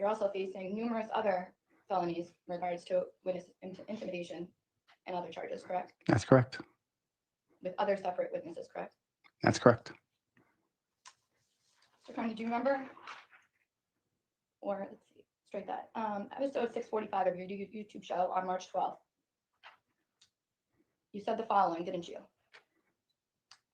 You're also facing numerous other felonies in regards to witness intimidation and other charges, correct? That's correct. With other separate witnesses, correct? That's correct. Mr. Carney, do you remember? Or let's see, straight that. Episode 645 of your YouTube show on March 12th. You said the following, didn't you?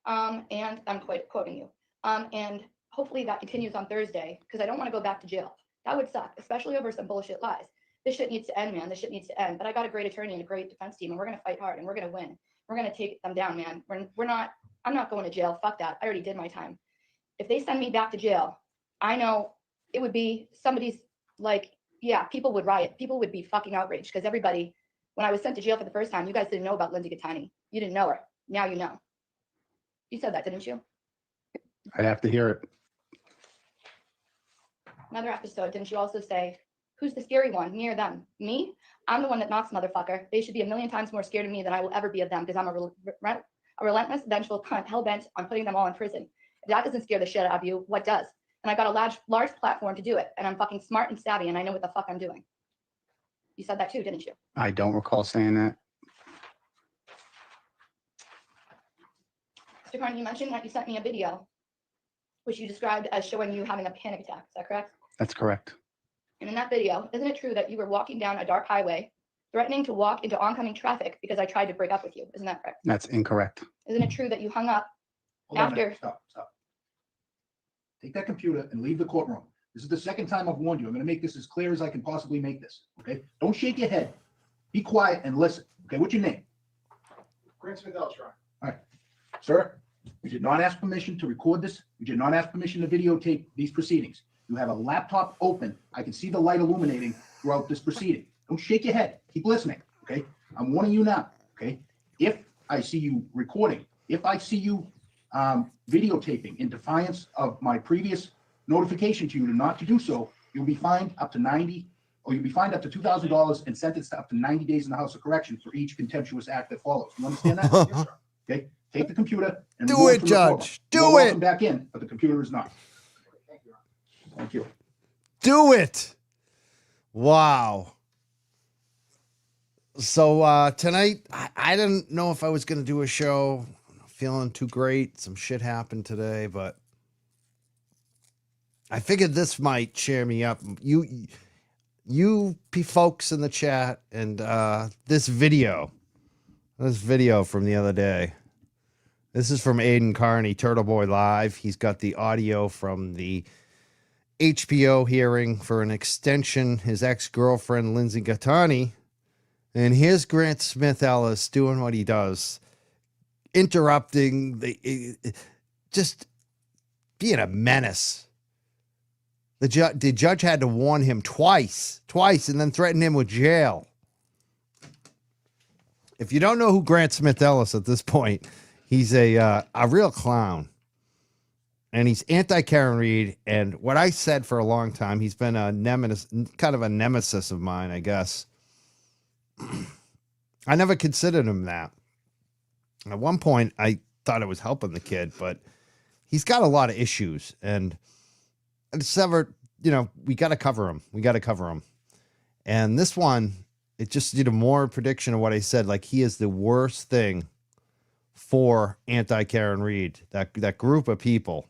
And I'm quoting you. And hopefully that continues on Thursday, because I don't want to go back to jail. That would suck, especially over some bullshit lies. This shit needs to end, man. This shit needs to end. But I got a great attorney and a great defense team, and we're gonna fight hard, and we're gonna win. We're gonna take them down, man. I'm not going to jail. Fuck that. I already did my time. If they send me back to jail, I know it would be somebody's like, yeah, people would riot. People would be fucking outraged, because everybody, when I was sent to jail for the first time, you guys didn't know about Lindsay Gaetani. You didn't know her. Now you know. You said that, didn't you? I'd have to hear it. Another episode, didn't you also say, who's the scary one? Me or them? Me? I'm the one that knocks, motherfucker. They should be a million times more scared of me than I will ever be of them, because I'm a relentless, vengeful cunt, hell-bent on putting them all in prison. If that doesn't scare the shit out of you, what does? And I got a large platform to do it, and I'm fucking smart and savvy, and I know what the fuck I'm doing. You said that too, didn't you? I don't recall saying that. Mr. Carney, you mentioned that you sent me a video, which you described as showing you having a panic attack. Is that correct? That's correct. And in that video, isn't it true that you were walking down a dark highway, threatening to walk into oncoming traffic because I tried to break up with you? Isn't that correct? That's incorrect. Isn't it true that you hung up Hold on a after? minute. Stop. Take that computer and leave the courtroom. This is the second time I've warned you. I'm going to make this as clear as I can possibly make this. Okay? Don't shake your head. Be quiet and listen. Okay? What's your name? Smith Ellis. All right. Sir, you did not ask permission to record this. You did not ask permission to videotape these proceedings. You have a laptop open. I can see the light illuminating throughout this proceeding. Don't shake your head. Keep listening. Okay? I'm warning you now. Okay? If I see you recording, if I see you videotaping in defiance of my previous notification to you not to do so, you'll be fined up to $2,000 and sentenced to up to 90 days in the House of Correction for each contemptuous act that follows. You understand that? Yes, sir. Okay? Take the computer and Do remove it, from the courtroom. Judge. You're Do welcome it. back in, but the computer is not. Thank you. Do it. Wow. So tonight, I didn't know if I was going to do a show. I'm not feeling too great. Some shit happened today, but I figured this might cheer me up. You folks in the chat, and this video from the other day. This is from Aiden Carney, Turtle Boy Live. He's got the audio from the HPO hearing for an extension, his ex-girlfriend, Lindsay Gaetani. And here's Grant Smith Ellis doing what he does, interrupting, just being a menace. The judge had to warn him twice, and then threaten him with jail. If you don't know who Grant Smith Ellis at this point, he's a real clown. And he's anti-Karen Reed. And what I said for a long time, he's been a kind of a nemesis of mine, I guess. I never considered him that. At one point, I thought it was helping the kid, but he's got a lot of issues. And it's never, we got to cover him. And this one, it just did a more prediction of what I said. Like, he is the worst thing for anti-Karen Reed, that group of people.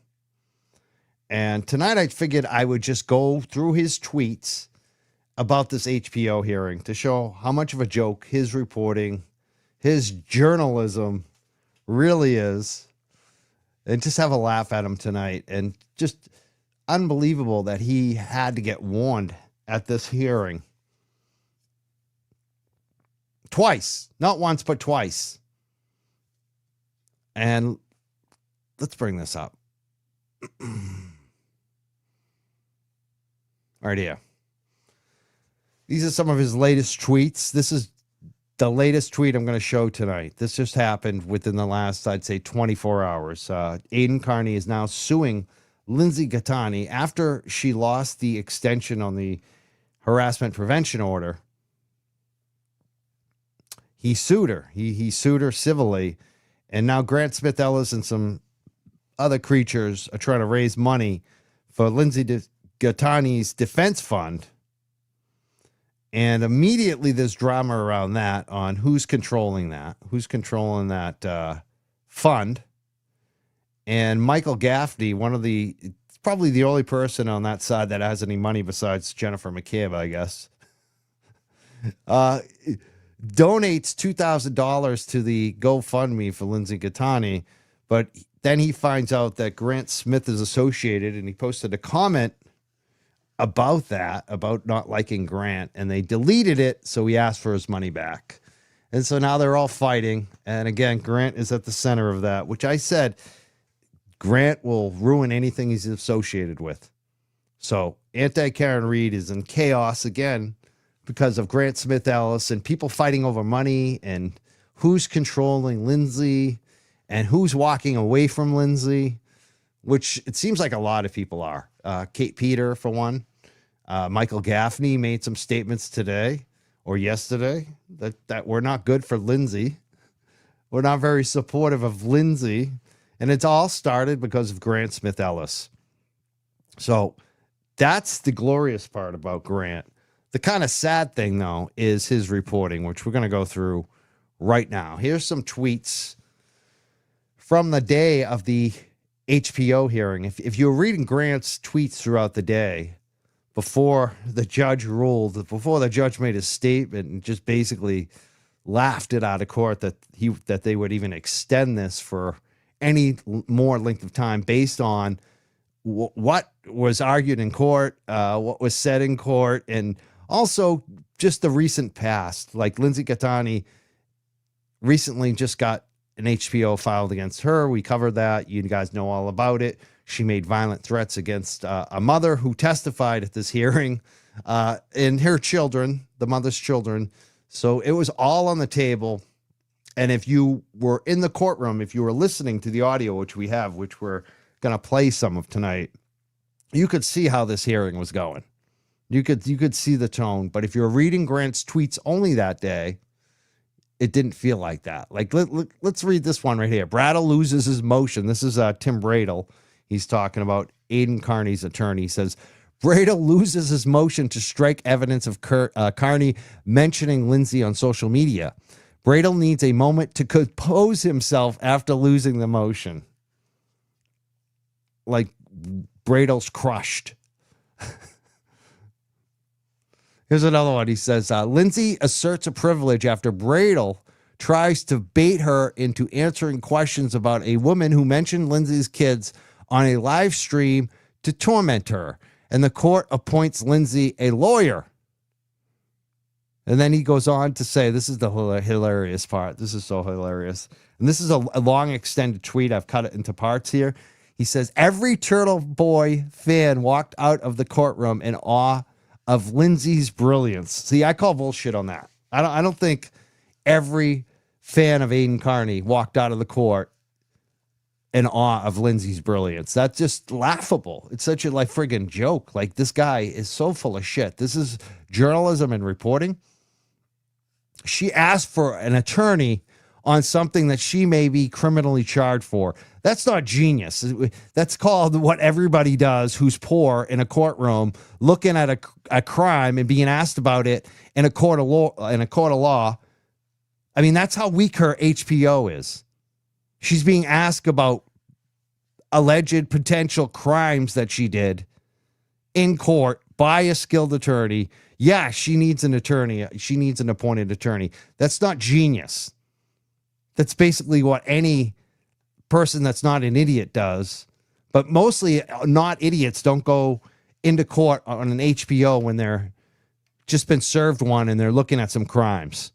And tonight I figured I would just go through his tweets about this HPO hearing to show how much of a joke his reporting, his journalism really is, and just have a laugh at him tonight. And just unbelievable that he had to get warned at this hearing. Twice, not once, but twice. And let's bring this up. Right here. These are some of his latest tweets. This is the latest tweet I'm going to show tonight. This just happened within the last, I'd say, 24 hours. Aiden Carney is now suing Lindsay Gaetani after she lost the extension on the harassment prevention order. He sued her. He sued her civilly. And now Grant Smith Ellis and some other creatures are trying to raise money for Lindsay Gaetani's defense fund. And immediately there's drama around that on who's controlling that fund. And Michael Gaffney, probably the only person on that side that has any money besides Jennifer McCabe, I guess, donates $2,000 to the GoFundMe for Lindsay Gaetani. But then he finds out that Grant Smith is associated, and he posted a comment about that, about not liking Grant, and they deleted it, so he asked for his money back. And so now they're all fighting. And again, Grant is at the center of that, which I said, Grant will ruin anything he's associated with. So anti-Karen Reed is in chaos again because of Grant Smith Ellis and people fighting over money and who's controlling Lindsay and who's walking away from Lindsay, which it seems like a lot of people are. Kate Peter, for one. Michael Gaffney made some statements today or yesterday that we're not good for Lindsay. We're not very supportive of Lindsay. And it's all started because of Grant Smith Ellis. So that's the glorious part about Grant. The kind of sad thing, though, is his reporting, which we're going to go through right now. Here's some tweets from the day of the HPO hearing. If you're reading Grant's tweets throughout the day, before the judge ruled, before the judge made his statement and just basically laughed it out of court that they would even extend this for any more length of time based on what was argued in court, what was said in court, and also just the recent past. Like Lindsay Gaetani recently just got an HPO filed against her. We covered that. You guys know all about it. She made violent threats against a mother who testified at this hearing and her children, the mother's children. So it was all on the table. And if you were in the courtroom, if you were listening to the audio, which we have, which we're going to play some of tonight, you could see how this hearing was going. You could see the tone. But if you're reading Grant's tweets only that day, it didn't feel like that. Like, let's read this one right here. Bradle loses his motion. This is Tim Bradle. He's talking about Aiden Carney's attorney. He says, Bradle loses his motion to strike evidence of Carney mentioning Lindsay on social media. Bradle needs a moment to compose himself after losing the motion. Like, Bradle's crushed. Here's another one. He says, Lindsay asserts a privilege after Bradle tries to bait her into answering questions about a woman who mentioned Lindsay's kids on a live stream to torment her. And the court appoints Lindsay a lawyer. And then he goes on to say, this is the hilarious part. This is so hilarious. And this is a long extended tweet. I've cut it into parts here. He says, every Turtle Boy fan walked out of the courtroom in awe of Lindsay's brilliance. See, I call bullshit on that. I don't think every fan of Aiden Carney walked out of the court in awe of Lindsay's brilliance. That's just laughable. It's such a friggin' joke. Like, this guy is so full of shit. This is journalism and reporting. She asked for an attorney on something that she may be criminally charged for. That's not genius. That's called what everybody does who's poor in a courtroom, looking at a crime and being asked about it in a court of law. I mean, that's how weak her HPO is. She's being asked about alleged potential crimes that she did in court by a skilled attorney. Yeah, she needs an attorney. She needs an appointed attorney. That's not genius. That's basically what any person that's not an idiot does. But mostly not idiots don't go into court on an HPO when they're just been served one and they're looking at some crimes.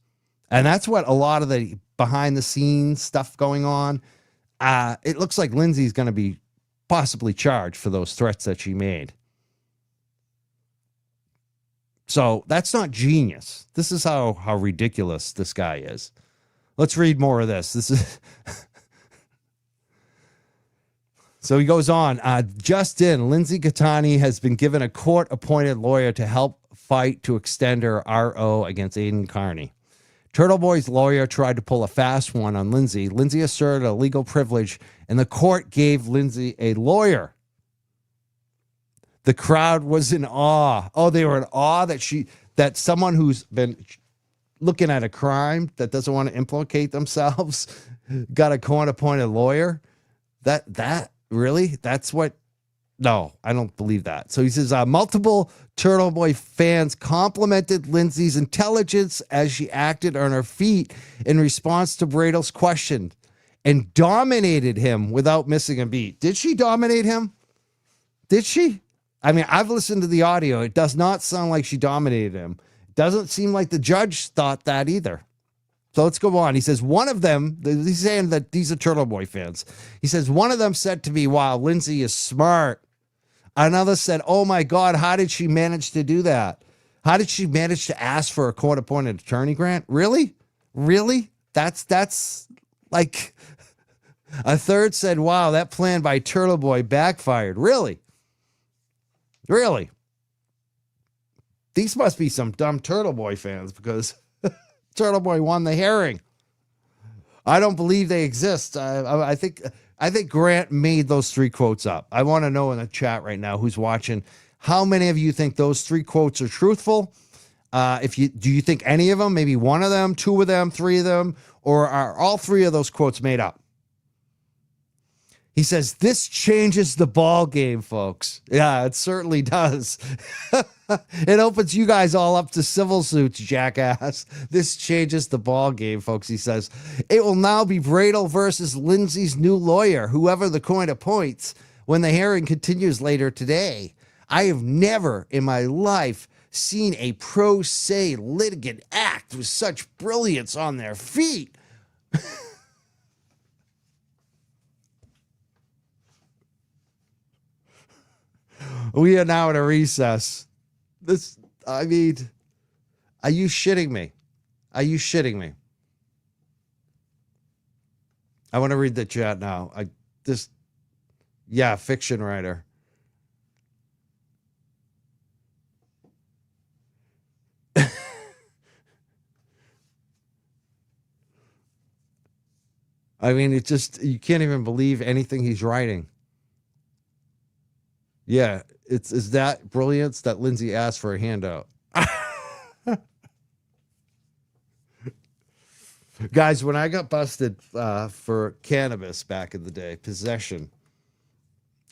And that's what a lot of the behind the scenes stuff going on. It looks like Lindsay's going to be possibly charged for those threats that she made. So that's not genius. This is how ridiculous this guy is. Let's read more of this. This is so he goes on. Just in, Lindsay Gaetani has been given a court-appointed lawyer to help fight to extend her RO against Aiden Carney. Turtle Boy's lawyer tried to pull a fast one on Lindsay. Lindsay asserted a legal privilege, and the court gave Lindsay a lawyer. The crowd was in awe. Oh, they were in awe that someone who's been looking at a crime that doesn't want to implicate themselves got a court-appointed lawyer. That really? That's what? No, I don't believe that. So he says, multiple Turtle Boy fans complimented Lindsay's intelligence as she acted on her feet in response to Bradle's question and dominated him without missing a beat. Did she dominate him? Did she? I mean, I've listened to the audio. It does not sound like she dominated him. It doesn't seem like the judge thought that either. So let's go on. He says, one of them, he's saying that these are Turtle Boy fans. He says, one of them said to me, wow, Lindsay is smart. Another said, oh my God, how did she manage to do that? How did she manage to ask for a court-appointed attorney, Grant? Really? Really? That's like, a third said, wow, that plan by Turtle Boy backfired. Really? Really? These must be some dumb Turtle Boy fans because Turtle Boy won the hearing. I don't believe they exist. I think Grant made those 3 quotes up. I want to know in the chat right now who's watching, how many of you think those 3 quotes are truthful? Do you think any of them, maybe one of them, 2 of them, 3 of them, or are all 3 of those quotes made up? He says, this changes the ball game, folks. Yeah, it certainly does. It opens you guys all up to civil suits, jackass. This changes the ball game, folks. He says, it will now be Bradle versus Lindsay's new lawyer, whoever the court appoints, when the hearing continues later today. I have never in my life seen a pro se litigant act with such brilliance on their feet. We are now at a recess. I mean, are you shitting me? Are you shitting me? I want to read the chat now. Fiction writer. I mean, you can't even believe anything he's writing. Yeah, is that brilliance that Lindsay asked for a handout? Guys, when I got busted for cannabis back in the day, possession,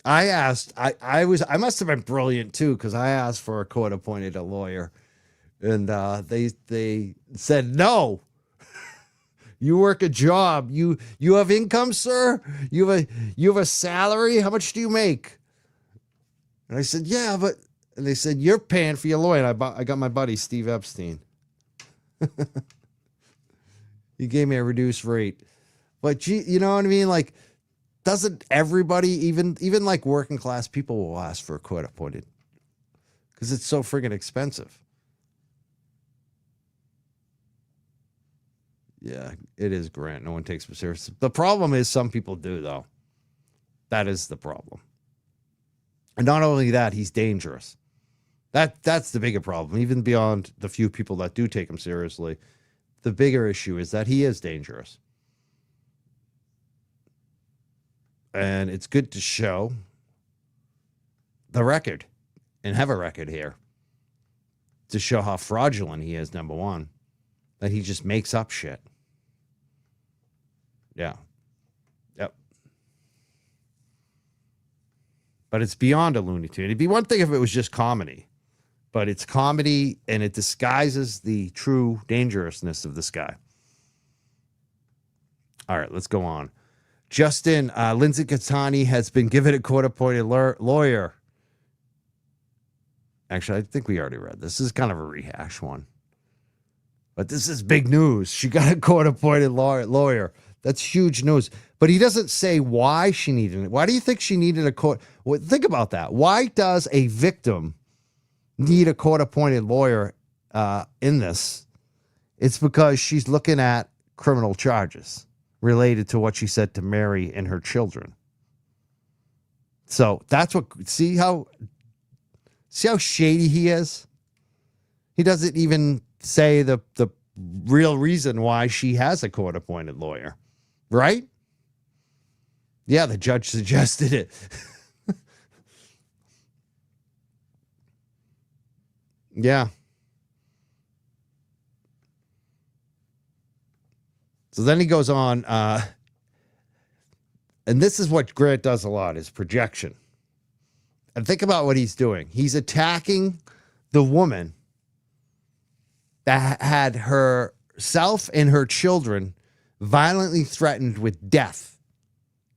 I asked, I must have been brilliant too, because I asked for a court-appointed lawyer, and they said no. You work a job. You have income, sir. You have a salary. How much do you make? And I said, yeah, but, and they said, you're paying for your lawyer. And I got my buddy, Steve Epstein. He gave me a reduced rate. But you know what I mean? Like, doesn't everybody, even like working class people, will ask for a court appointed? Because it's so friggin' expensive. Yeah, it is, Grant. No one takes me seriously. The problem is some people do, though. That is the problem. And not only that, he's dangerous. That's the bigger problem. Even beyond the few people that do take him seriously, the bigger issue is that he is dangerous. And it's good to show the record and have a record here to show how fraudulent he is, number one, that he just makes up shit. Yeah. Yep. But it's beyond a Looney Tune. It'd be one thing if it was just comedy, but it's comedy and it disguises the true dangerousness of this guy. All right, let's go on. Justin, Lindsay Gaetani has been given a court-appointed lawyer. Actually, I think we already read this. This is kind of a rehash one. But this is big news. She got a court-appointed lawyer. That's huge news. But he doesn't say why she needed it. Why do you think she needed a court? Well, think about that. Why does a victim need a court-appointed lawyer in this? It's because she's looking at criminal charges related to what she said to Mary and her children. So that's what, see how shady he is? He doesn't even say the real reason why she has a court-appointed lawyer, right? Yeah, the judge suggested it. Yeah. So then he goes on, and this is what Grant does a lot, is projection. And think about what he's doing. He's attacking the woman that had herself and her children violently threatened with death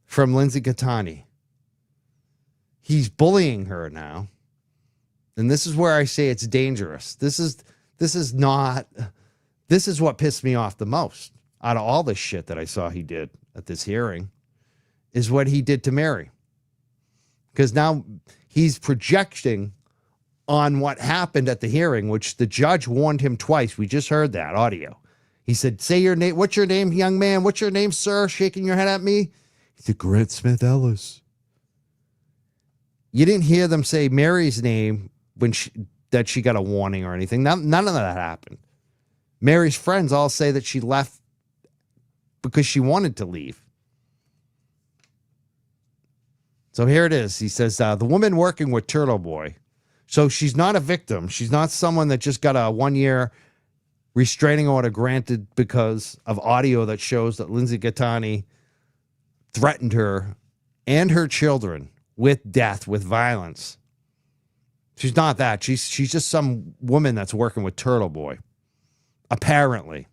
from Lindsay Gaetani. He's bullying her now. And this is where I say it's dangerous. This is what pissed me off the most out of all this shit that I saw he did at this hearing, is what he did to Mary. Because now he's projecting on what happened at the hearing, which the judge warned him twice. We just heard that audio. He said, say your name. What's your name, young man? What's your name, sir? Shaking your head at me. He said, Grant Smith Ellis. You didn't hear them say Mary's name when that she got a warning or anything. None of that happened. Mary's friends all say that she left because she wanted to leave. So here it is. He says, the woman working with Turtle Boy. So she's not a victim. She's not someone that just got a 1-year restraining order granted because of audio that shows that Lindsay Gaetani threatened her and her children with death, with violence. She's not that. She's just some woman that's working with Turtle Boy, apparently,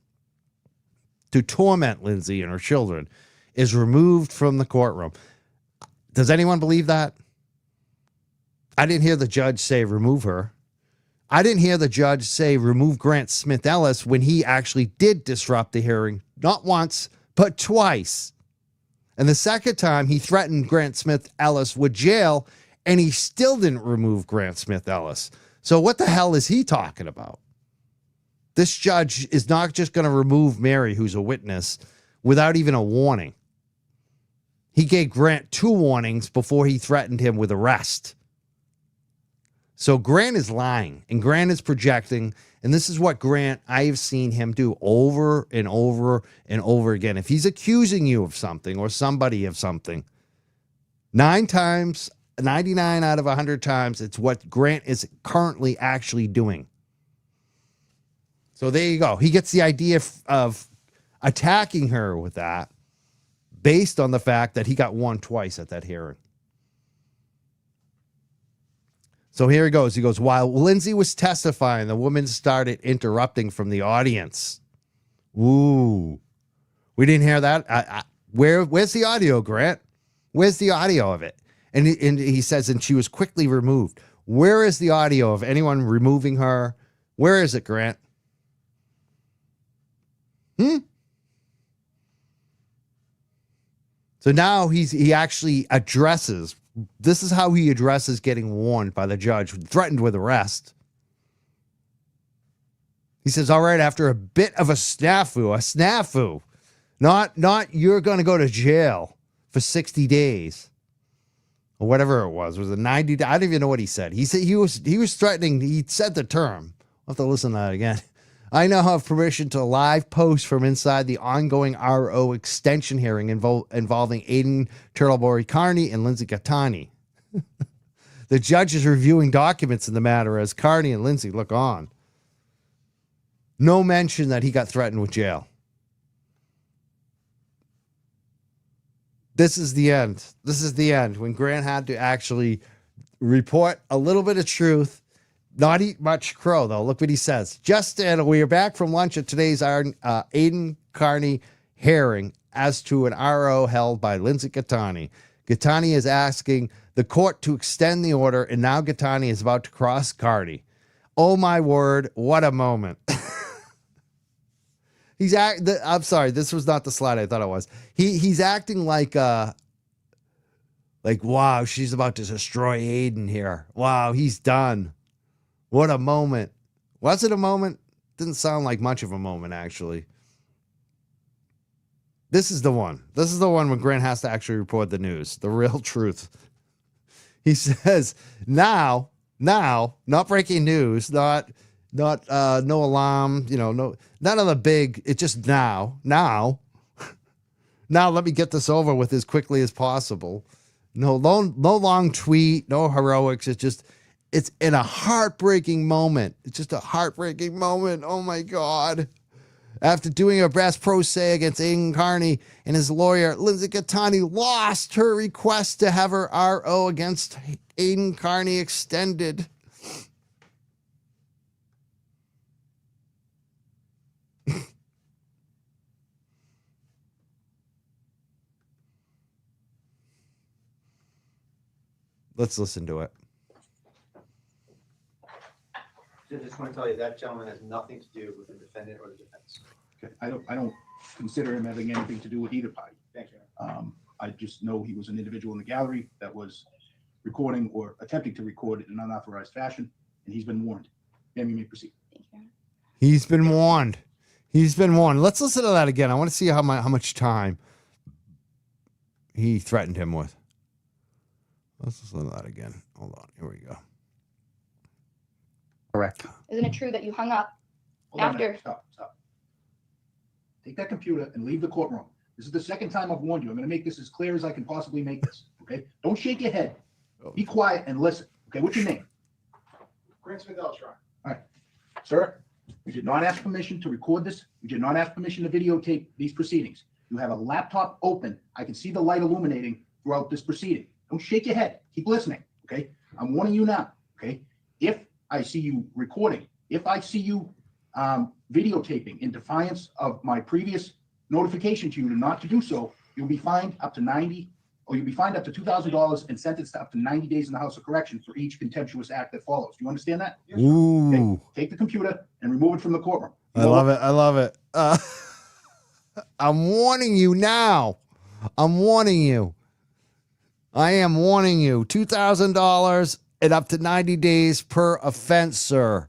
to torment Lindsay and her children, is removed from the courtroom. Does anyone believe that? I didn't hear the judge say remove her. I didn't hear the judge say remove Grant Smith Ellis when he actually did disrupt the hearing, not once, but twice. And the second time he threatened Grant Smith Ellis with jail, and he still didn't remove Grant Smith Ellis. So what the hell is he talking about? This judge is not just going to remove Mary, who's a witness, without even a warning. He gave Grant 2 warnings before he threatened him with arrest. So Grant is lying, and Grant is projecting, and this is what Grant, I have seen him do over and over and over again. If he's accusing you of something or somebody of something, 99 out of 100 times, it's what Grant is currently actually doing. So there you go. He gets the idea of attacking her with that based on the fact that he got warned twice at that hearing. So here he goes. He goes, while Lindsay was testifying, the woman started interrupting from the audience. Ooh, we didn't hear that. Where's the audio, Grant? Where's the audio of it? And he says, and she was quickly removed. Where is the audio of anyone removing her? Where is it, Grant? So now he actually addresses. This is how he addresses getting warned by the judge, threatened with arrest. He says, all right, after a bit of a snafu, not you're going to go to jail for 60 days or whatever it was it 90? I don't even know what he said. He said he was threatening. He said the term. I'll have to listen to that again. I now have permission to live post from inside the ongoing RO extension hearing involving Aiden Turtleboy Carney and Lindsay Gaetani. The judge is reviewing documents in the matter as Carney and Lindsay look on. No mention that he got threatened with jail. This is the end. This is the end when Grant had to actually report a little bit of truth. Not eat much crow, though. Look what he says. Justin, we are back from lunch at today's Aiden Carney hearing as to an RO held by Lindsay Gaetani. Gaetani is asking the court to extend the order, and now Gaetani is about to cross Carney. Oh, my word. What a moment. I'm sorry. This was not the slide I thought it was. He's acting like, wow, she's about to destroy Aiden here. Wow, he's done. What a moment. Was it a moment? Didn't sound like much of a moment, actually. This is the one. This is the one when Grant has to actually report the news, the real truth. He says, now, not breaking news, no alarm, no, none of the big, it's just now, let me get this over with as quickly as possible. No long tweet, no heroics. It's just, it's in a heartbreaking moment. It's just a heartbreaking moment. Oh my God. After doing a brass pro se against Aiden Carney and his lawyer, Lindsay Gaetani lost her request to have her RO against Aiden Carney extended. Let's listen to it. I just want to tell you, that gentleman has nothing to do with the defendant or the defense. Okay, I don't consider him having anything to do with either party. Thank you. I just know he was an individual in the gallery that was recording or attempting to record in an unauthorized fashion, and he's been warned. Ma'am, you may proceed. Thank you. He's been warned. He's been warned. Let's listen to that again. I want to see how much time he threatened him with. Let's listen to that again. Hold on. Here we go. Correct. Isn't it true that you hung up? Hold on a After- minute. Stop. Take that computer and leave the courtroom. This is the second time I've warned you. I'm going to make this as clear as I can possibly make this. Okay? Don't shake your head. Be quiet and listen. Okay? What's your name? Grant Smith Ellis, Your Honor. Sir, you did not ask permission to record this. You did not ask permission to videotape these proceedings. You have a laptop open. I can see the light illuminating throughout this proceeding. Don't shake your head. Keep listening. Okay? I'm warning you now. Okay? If I see you recording, if I see you videotaping in defiance of my previous notification to you not to do so, you'll be fined up to $2,000 and sentenced to up to 90 days in the House of Correction for each contemptuous act that follows. Do you understand that? Ooh. Take the computer and remove it from the courtroom. I love it. I love it. I'm warning you now. I'm warning you. I am warning you. $2,000 and up to 90 days per offense, sir.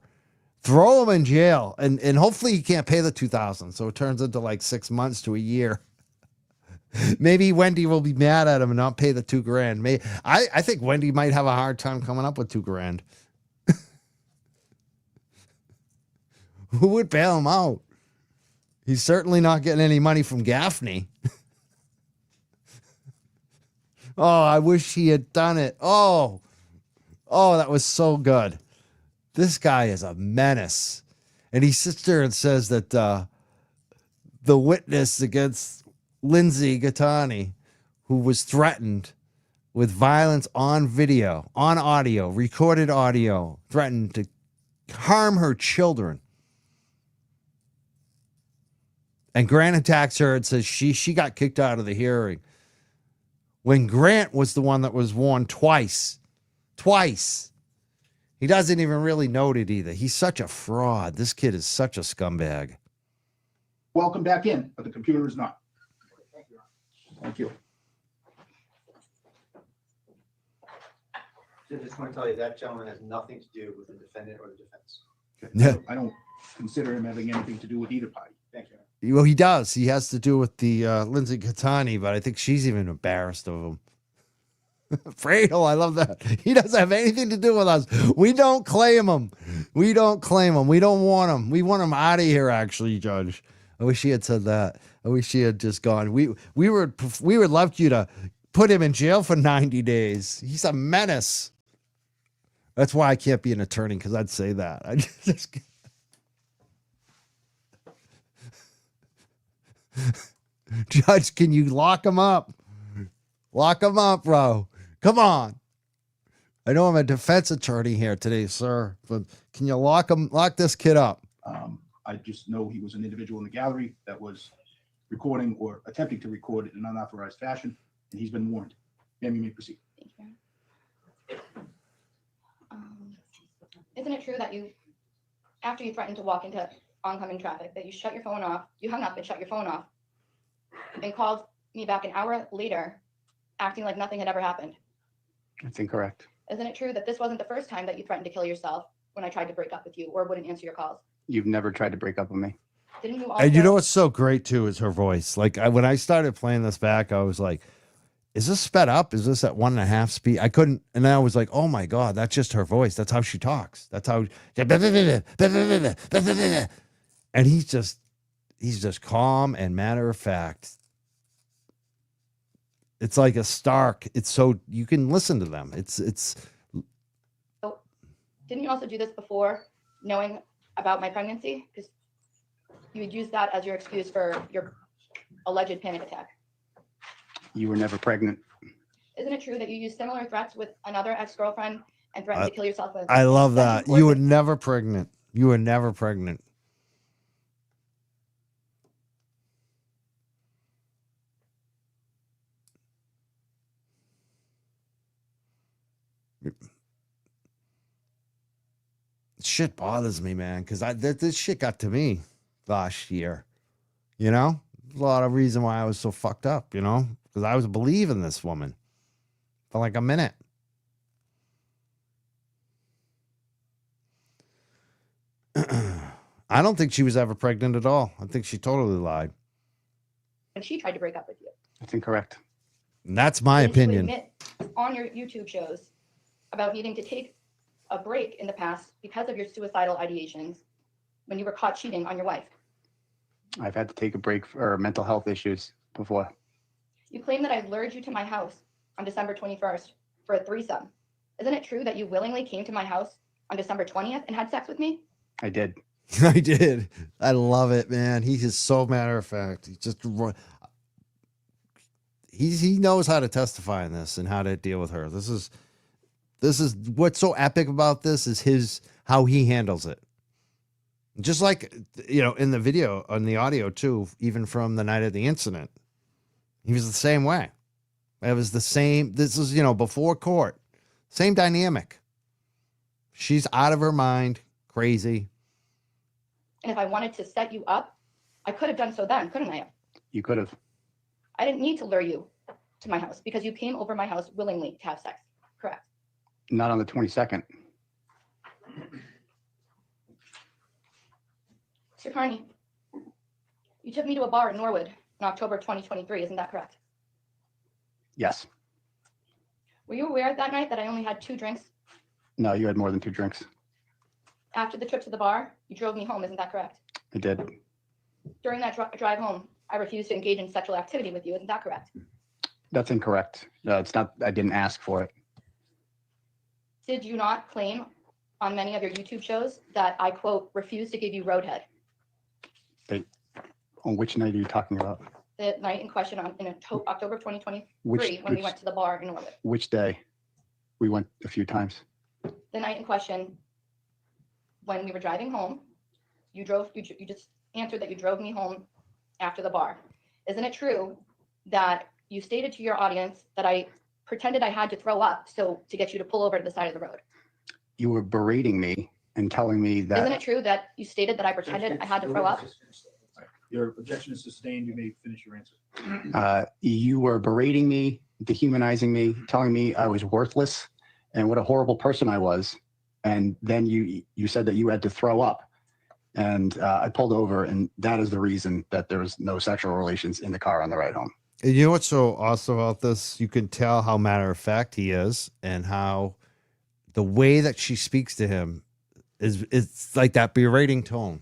Throw him in jail, and hopefully he can't pay the $2,000, so it turns into like 6 months to a year. Maybe Wendy will be mad at him and not pay the $2,000. I think Wendy might have a hard time coming up with $2,000. Who would bail him out? He's certainly not getting any money from Gaffney. Oh, I wish he had done it. Oh, that was so good. This guy is a menace. And he sits there and says that the witness against Lindsay Gaetani, who was threatened with violence on video, on audio, recorded audio, threatened to harm her children. And Grant attacks her and says she got kicked out of the hearing. When Grant was the one that was warned twice. He doesn't even really note it either. He's such a fraud. This kid is such a scumbag. Welcome back in, but the computer is not. Thank you, Your Honor. Thank you. I just want to tell you, that gentleman has nothing to do with the defendant or the defense. Okay. Yeah. I don't consider him having anything to do with either party. Thank you. Well, he does. He has to do with the Lindsay Gaetani, but I think she's even embarrassed of him. Fradel, I love that. He doesn't have anything to do with us. We don't claim him. We don't want him. We want him out of here, actually, Judge. I wish he had said that. I wish he had just gone. We would love you to put him in jail for 90 days. He's a menace. That's why I can't be an attorney, because I'd say that. I just Judge, can you lock him up? Lock him up, bro. Come on. I know I'm a defense attorney here today, sir, but can you lock this kid up? I just know he was an individual in the gallery that was recording or attempting to record in an unauthorized fashion, and he's been warned. Ma'am, you may proceed. Thank you. Isn't it true that after you threatened to walk into oncoming traffic, that you shut your phone off, you hung up and shut your phone off, and called me back an hour later, acting like nothing had ever happened? That's incorrect. Isn't it true that this wasn't the first time that you threatened to kill yourself when I tried to break up with you or wouldn't answer your calls? You've never tried to break up with me. Didn't you also? And you know what's so great too is her voice. Like when I started playing this back, I was like, is this sped up? Is this at 1.5 speed? I couldn't. And then I was like, oh my God, that's just her voice. That's how she talks. That's how. And he's just calm and matter of fact. It's like a Stark. It's so you can listen to them. It's Didn't you also do this before knowing about my pregnancy? Because you would use that as your excuse for your alleged panic attack. You were never pregnant. Isn't it true that you used similar threats with another ex-girlfriend and threatened to kill yourself with? I love That's that. You were important. never pregnant. You were never pregnant. Shit bothers me, man, because this shit got to me last year. You know, a lot of reason why I was so fucked up. You know, because I was believing this woman for like a minute. I don't think she was ever pregnant at all. I think she totally lied. And she tried to break up with you. That's incorrect. And that's my Didn't you opinion. admit on your YouTube shows about needing to take a break in the past because of your suicidal ideations when you were caught cheating on your wife? I've had to take a break for mental health issues before. You claim that I lured you to my house on December 21st for a threesome. Isn't it true that you willingly came to my house on December 20th and had sex with me? I did. I did. I love it, man. He's just so matter of fact. He knows how to testify in this and how to deal with her. This is what's so epic about this is how he handles it. Just like, you know, in the video, on the audio too, even from the night of the incident, he was the same way. It was the same. This was, you know, before court, same dynamic. She's out of her mind, crazy. And if I wanted to set you up, I could have done so then, couldn't I? You could have. I didn't need to lure you to my house because you came over my house willingly to have sex. Correct. Not on the 22nd. Mr. Carney, you took me to a bar in Norwood in October 2023. Isn't that correct? Yes. Were you aware that night that I only had 2 drinks? No, you had more than 2 drinks. After the trip to the bar, you drove me home. Isn't that correct? I did. During that drive home, I refused to engage in sexual activity with you. Isn't that correct? That's incorrect. It's not. I didn't ask for it. Did you not claim on many of your YouTube shows that I, quote, refused to give you roadhead? On which night are you talking about? The night in question in October of 2023 when we Which went to the bar in Norwood. which day? We went a few times. The night in question when we were driving home, you just answered that you drove me home after the bar. Isn't it true that you stated to your audience that I pretended I had to throw up to get you to pull over to the side of the road? You were berating me and telling me that. Isn't it true that you stated that I pretended I had to throw up? Your objection is sustained. You may finish your answer. You were berating me, dehumanizing me, telling me I was worthless and what a horrible person I was. And then you said that you had to throw up. And I pulled over, and that is the reason that there was no sexual relations in the car on the ride home. And you know what's so awesome about this? You can tell how matter of fact he is, and how the way that she speaks to him it's like that berating tone.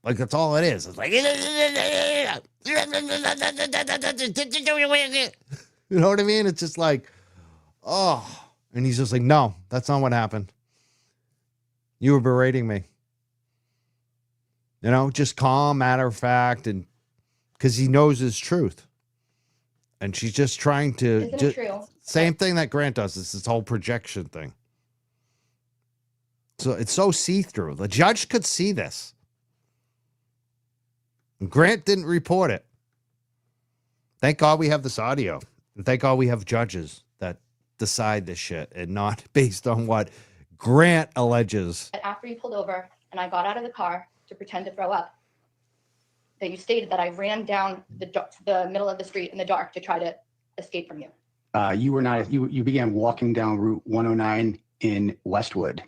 Like that's all it is. It's like, you know what I mean? It's just like, oh, and he's just like, no, that's not what happened. You were berating me. You know, just calm, matter of fact, and because he knows his truth. And she's just trying to. Isn't it true? Same thing that Grant does. It's this whole projection thing. So it's so see-through. The judge could see this. And Grant didn't report it. Thank God we have this audio. And thank God we have judges that decide this shit and not based on what Grant alleges. After you pulled over and I got out of the car to pretend to throw up, that you stated that I ran down the middle of the street in the dark to try to escape from you. You were not. You began walking down Route 109 in Westwood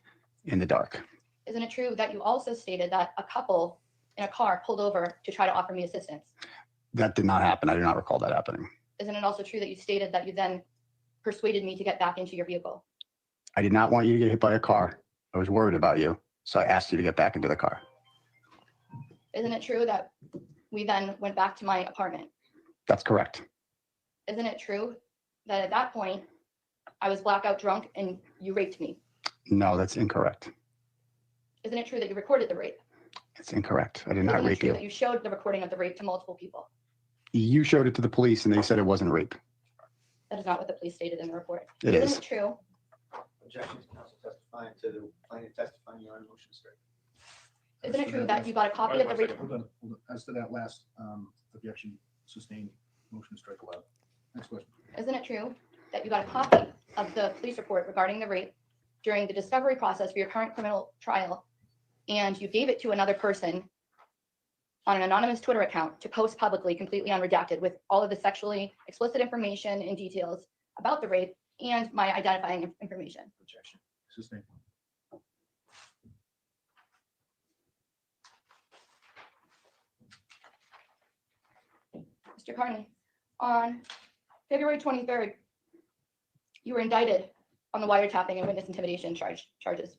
in the dark. Isn't it true that you also stated that a couple in a car pulled over to try to offer me assistance? That did not happen. I do not recall that happening. Isn't it also true that you stated that you then persuaded me to get back into your vehicle? I did not want you to get hit by a car. I was worried about you, so I asked you to get back into the car. Isn't it true that we then went back to my apartment? That's correct. Isn't it true that at that point I was blackout drunk and you raped me? No, that's incorrect. Isn't it true that you recorded the rape? It's incorrect. I did not Isn't it rape true you. that you showed the recording of the rape to multiple people? You showed it to the police and they said it wasn't rape. That is not what the police stated in the report. It Isn't is. it true? Objection to counsel testifying to the plaintiff testifying your own motion straight. Isn't it true that you got a copy of the rape? Hold on. As to that last objection, sustained, motion to strike allowed. Next question. Isn't it true that you got a copy of the police report regarding the rape during the discovery process for your current criminal trial, and you gave it to another person on an anonymous Twitter account to post publicly, completely unredacted, with all of the sexually explicit information and details about the rape and my identifying information? Objection. Sustained. Mr. Carney, on February 23rd, you were indicted on the wiretapping and witness intimidation charges.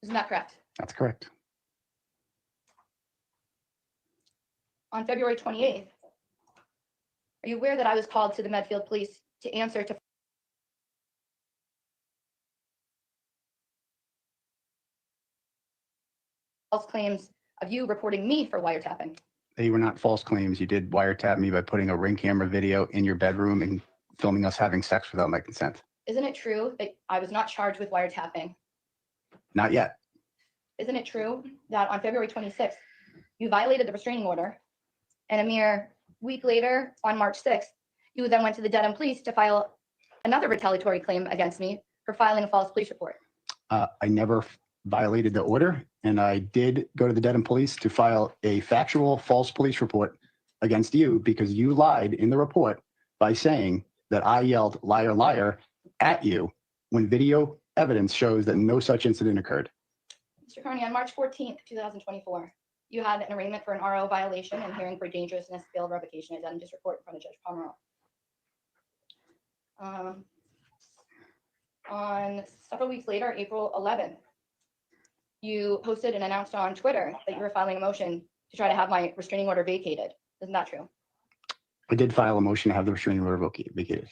Isn't that correct? That's correct. On February 28th, are you aware that I was called to the Medfield Police to answer to false claims of you reporting me for wiretapping? They were not false claims. You did wiretap me by putting a Ring camera video in your bedroom and filming us having sex without my consent. Isn't it true that I was not charged with wiretapping? Not yet. Isn't it true that on February 26th, you violated the restraining order, and a mere week later, on March 6th, you then went to the Dedham Police to file another retaliatory claim against me for filing a false police report? I never violated the order, and I did go to the Dedham Police to file a factual false police report against you because you lied in the report by saying that I yelled liar, liar at you when video evidence shows that no such incident occurred. Mr. Carney, on March 14th, 2024, you had an arraignment for an RO violation and hearing for dangerousness, bail revocation at Dedham District Court in front of Judge Pomeroy. On several weeks later, April 11th, you posted and announced on Twitter that you were filing a motion to try to have my restraining order vacated. Isn't that true? I did file a motion to have the restraining order vacated.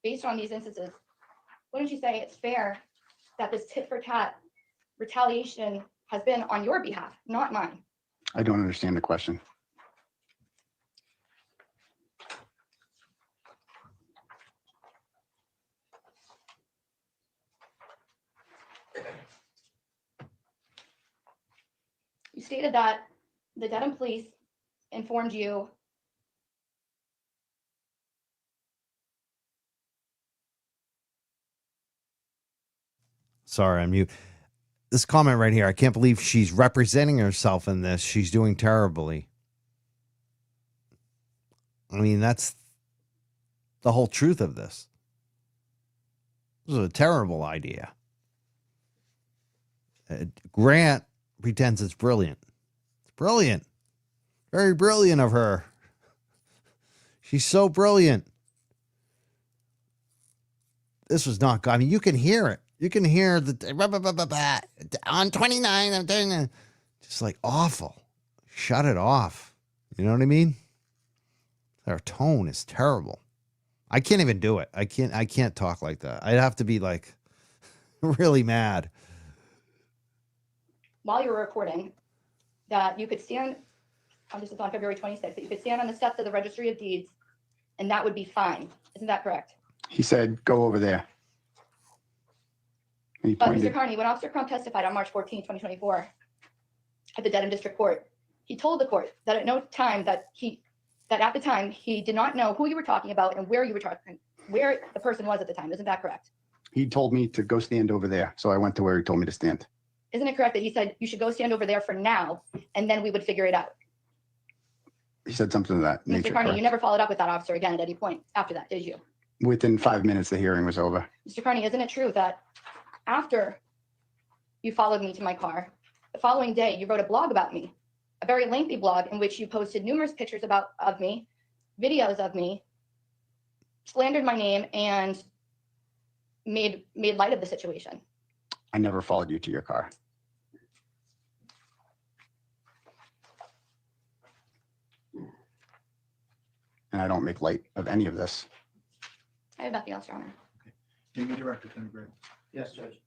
Based on these instances, wouldn't you say it's fair that this tit for tat retaliation has been on your behalf, not mine? I don't understand the question. You stated that the Dedham Police informed you Sorry, I'm mute. This comment right here, I can't believe she's representing herself in this. She's doing terribly. I mean, that's the whole truth of this. This is a terrible idea. Grant pretends it's brilliant. It's brilliant. Very brilliant of her. She's so brilliant. This was not good. I mean, you can hear it. You can hear the on 29. I'm doing it. Just like awful. Shut it off. You know what I mean? Their tone is terrible. I can't even do it. I can't talk like that. I'd have to be like really mad. while you were recording that you could stand, this is on February 26th, that you could stand on the steps of the Registry of Deeds and that would be fine. Isn't that correct? He said, go over there. And he But pointed. Mr. Carney, when Officer Crump testified on March 14, 2024 at the Dedham District Court, he told the court that at no time that at the time he did not know who you were talking about and where you were talking, where the person was at the time. Isn't that correct? He told me to go stand over there. So I went to where he told me to stand. Isn't it correct that he said you should go stand over there for now and then we would figure it out? He said something of that nature. Mr. Carney, you correct? never followed up with that officer again at any point after that, did you? Within 5 minutes, the hearing was over. Mr. Carney, isn't it true that after you followed me to my car, the following day you wrote a blog about me, a very lengthy blog in which you posted numerous pictures of me, videos of me, slandered my name, and made light of the situation? I never followed you to your car. And I don't make light of any of this. I have nothing else, Your Honor. Senior Director, Attorney Gray. Yes, Judge.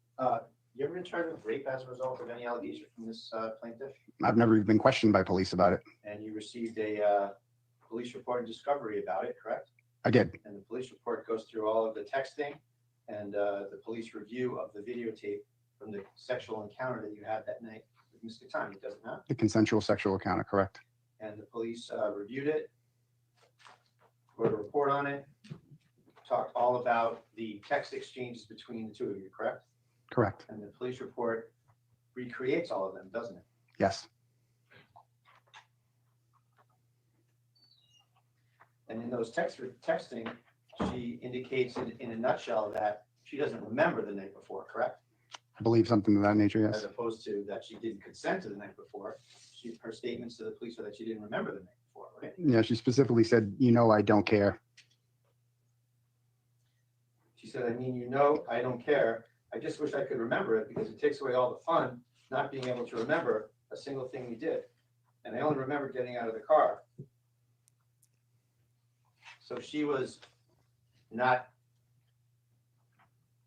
You ever been charged with rape as a result of any allegation from this plaintiff? I've never even been questioned by police about it. And you received a police report and discovery about it, correct? I did. And the police report goes through all of the texting and the police review of the videotape from the sexual encounter that you had that night with Ms. Gaetani, does it not? The consensual sexual encounter, correct? And the police reviewed it, wrote a report on it, talked all about the text exchanges between the two of you, correct? Correct. And the police report recreates all of them, doesn't it? Yes. And in those texting, she indicates in a nutshell that she doesn't remember the night before, correct? I believe something of that nature, As yes. opposed to that she didn't consent to the night before. Her statements to the police are that she didn't remember the night before, right? Yeah, she specifically said, you know, I don't care. She said, I mean, you know, I don't care. I just wish I could remember it because it takes away all the fun, not being able to remember a single thing we did. And I only remember getting out of the car. So she was not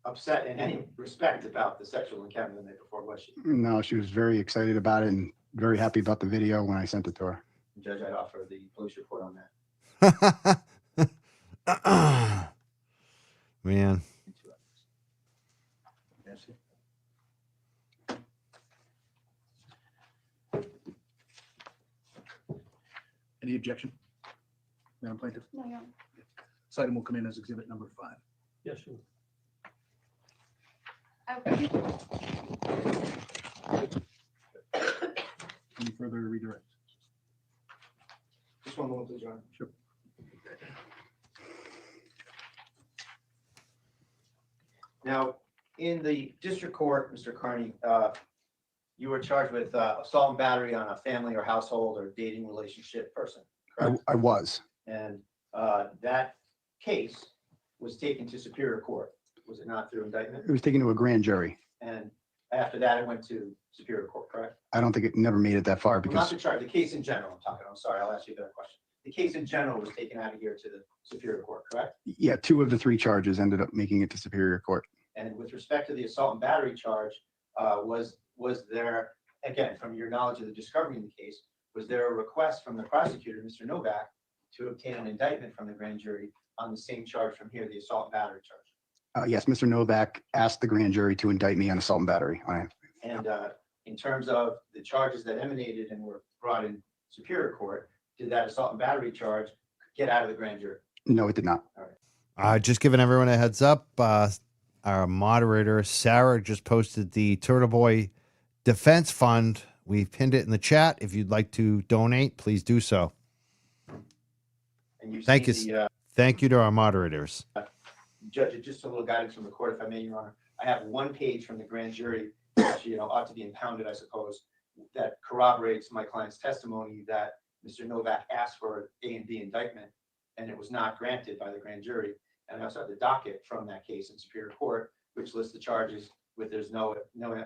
upset in any respect about the sexual encounter the night before, was she? No, she was very excited about it and very happy about the video when I sent it to her. Judge, I'd offer the police report on that. Man, Yes. Any objection? Madam Plaintiff? No, Your Honor. This item will come in as exhibit number 5. Yes, sir. Okay. Any further redirect? Just one moment, please, Your Honor. Sure. Now, in the district court, Mr. Carney, you were charged with assault and battery on a family or household or dating relationship person, correct? I was. And that case was taken to Superior Court, was it not, through indictment? It was taken to a grand jury. And after that, it went to Superior Court, correct? I don't think it never made it that far Well, not because the charge, the case in general, I'm talking, I'm sorry, I'll ask you a better question. The case in general was taken out of here to the Superior Court, correct? yeah, 2 of the 3 charges ended up making it to Superior Court. And with respect to the assault and battery charge, was there, again, from your knowledge of the discovery in the case, was there a request from the prosecutor, Mr. Novak, to obtain an indictment from the grand jury on the same charge from here, the assault and battery charge? Yes, Mr. Novak asked the grand jury to indict me on assault and battery. And in terms of the charges that emanated and were brought in Superior Court, did that assault and battery charge get out of the grand jury? No, it did not. just giving everyone a heads up. Our moderator, Sarah, just posted the Turtle Boy Defense Fund. We've pinned it in the chat. If you'd like to donate, please do so. And you've Thank seen you. Thank you to our moderators. Judge, just a little guidance from the court, if I may, Your Honor. I have one page from the grand jury, which, ought to be impounded, I suppose, that corroborates my client's testimony that Mr. Novak asked for A and B indictment, and it was not granted by the grand jury. And I also have the docket from that case in Superior Court, which lists the charges with there's no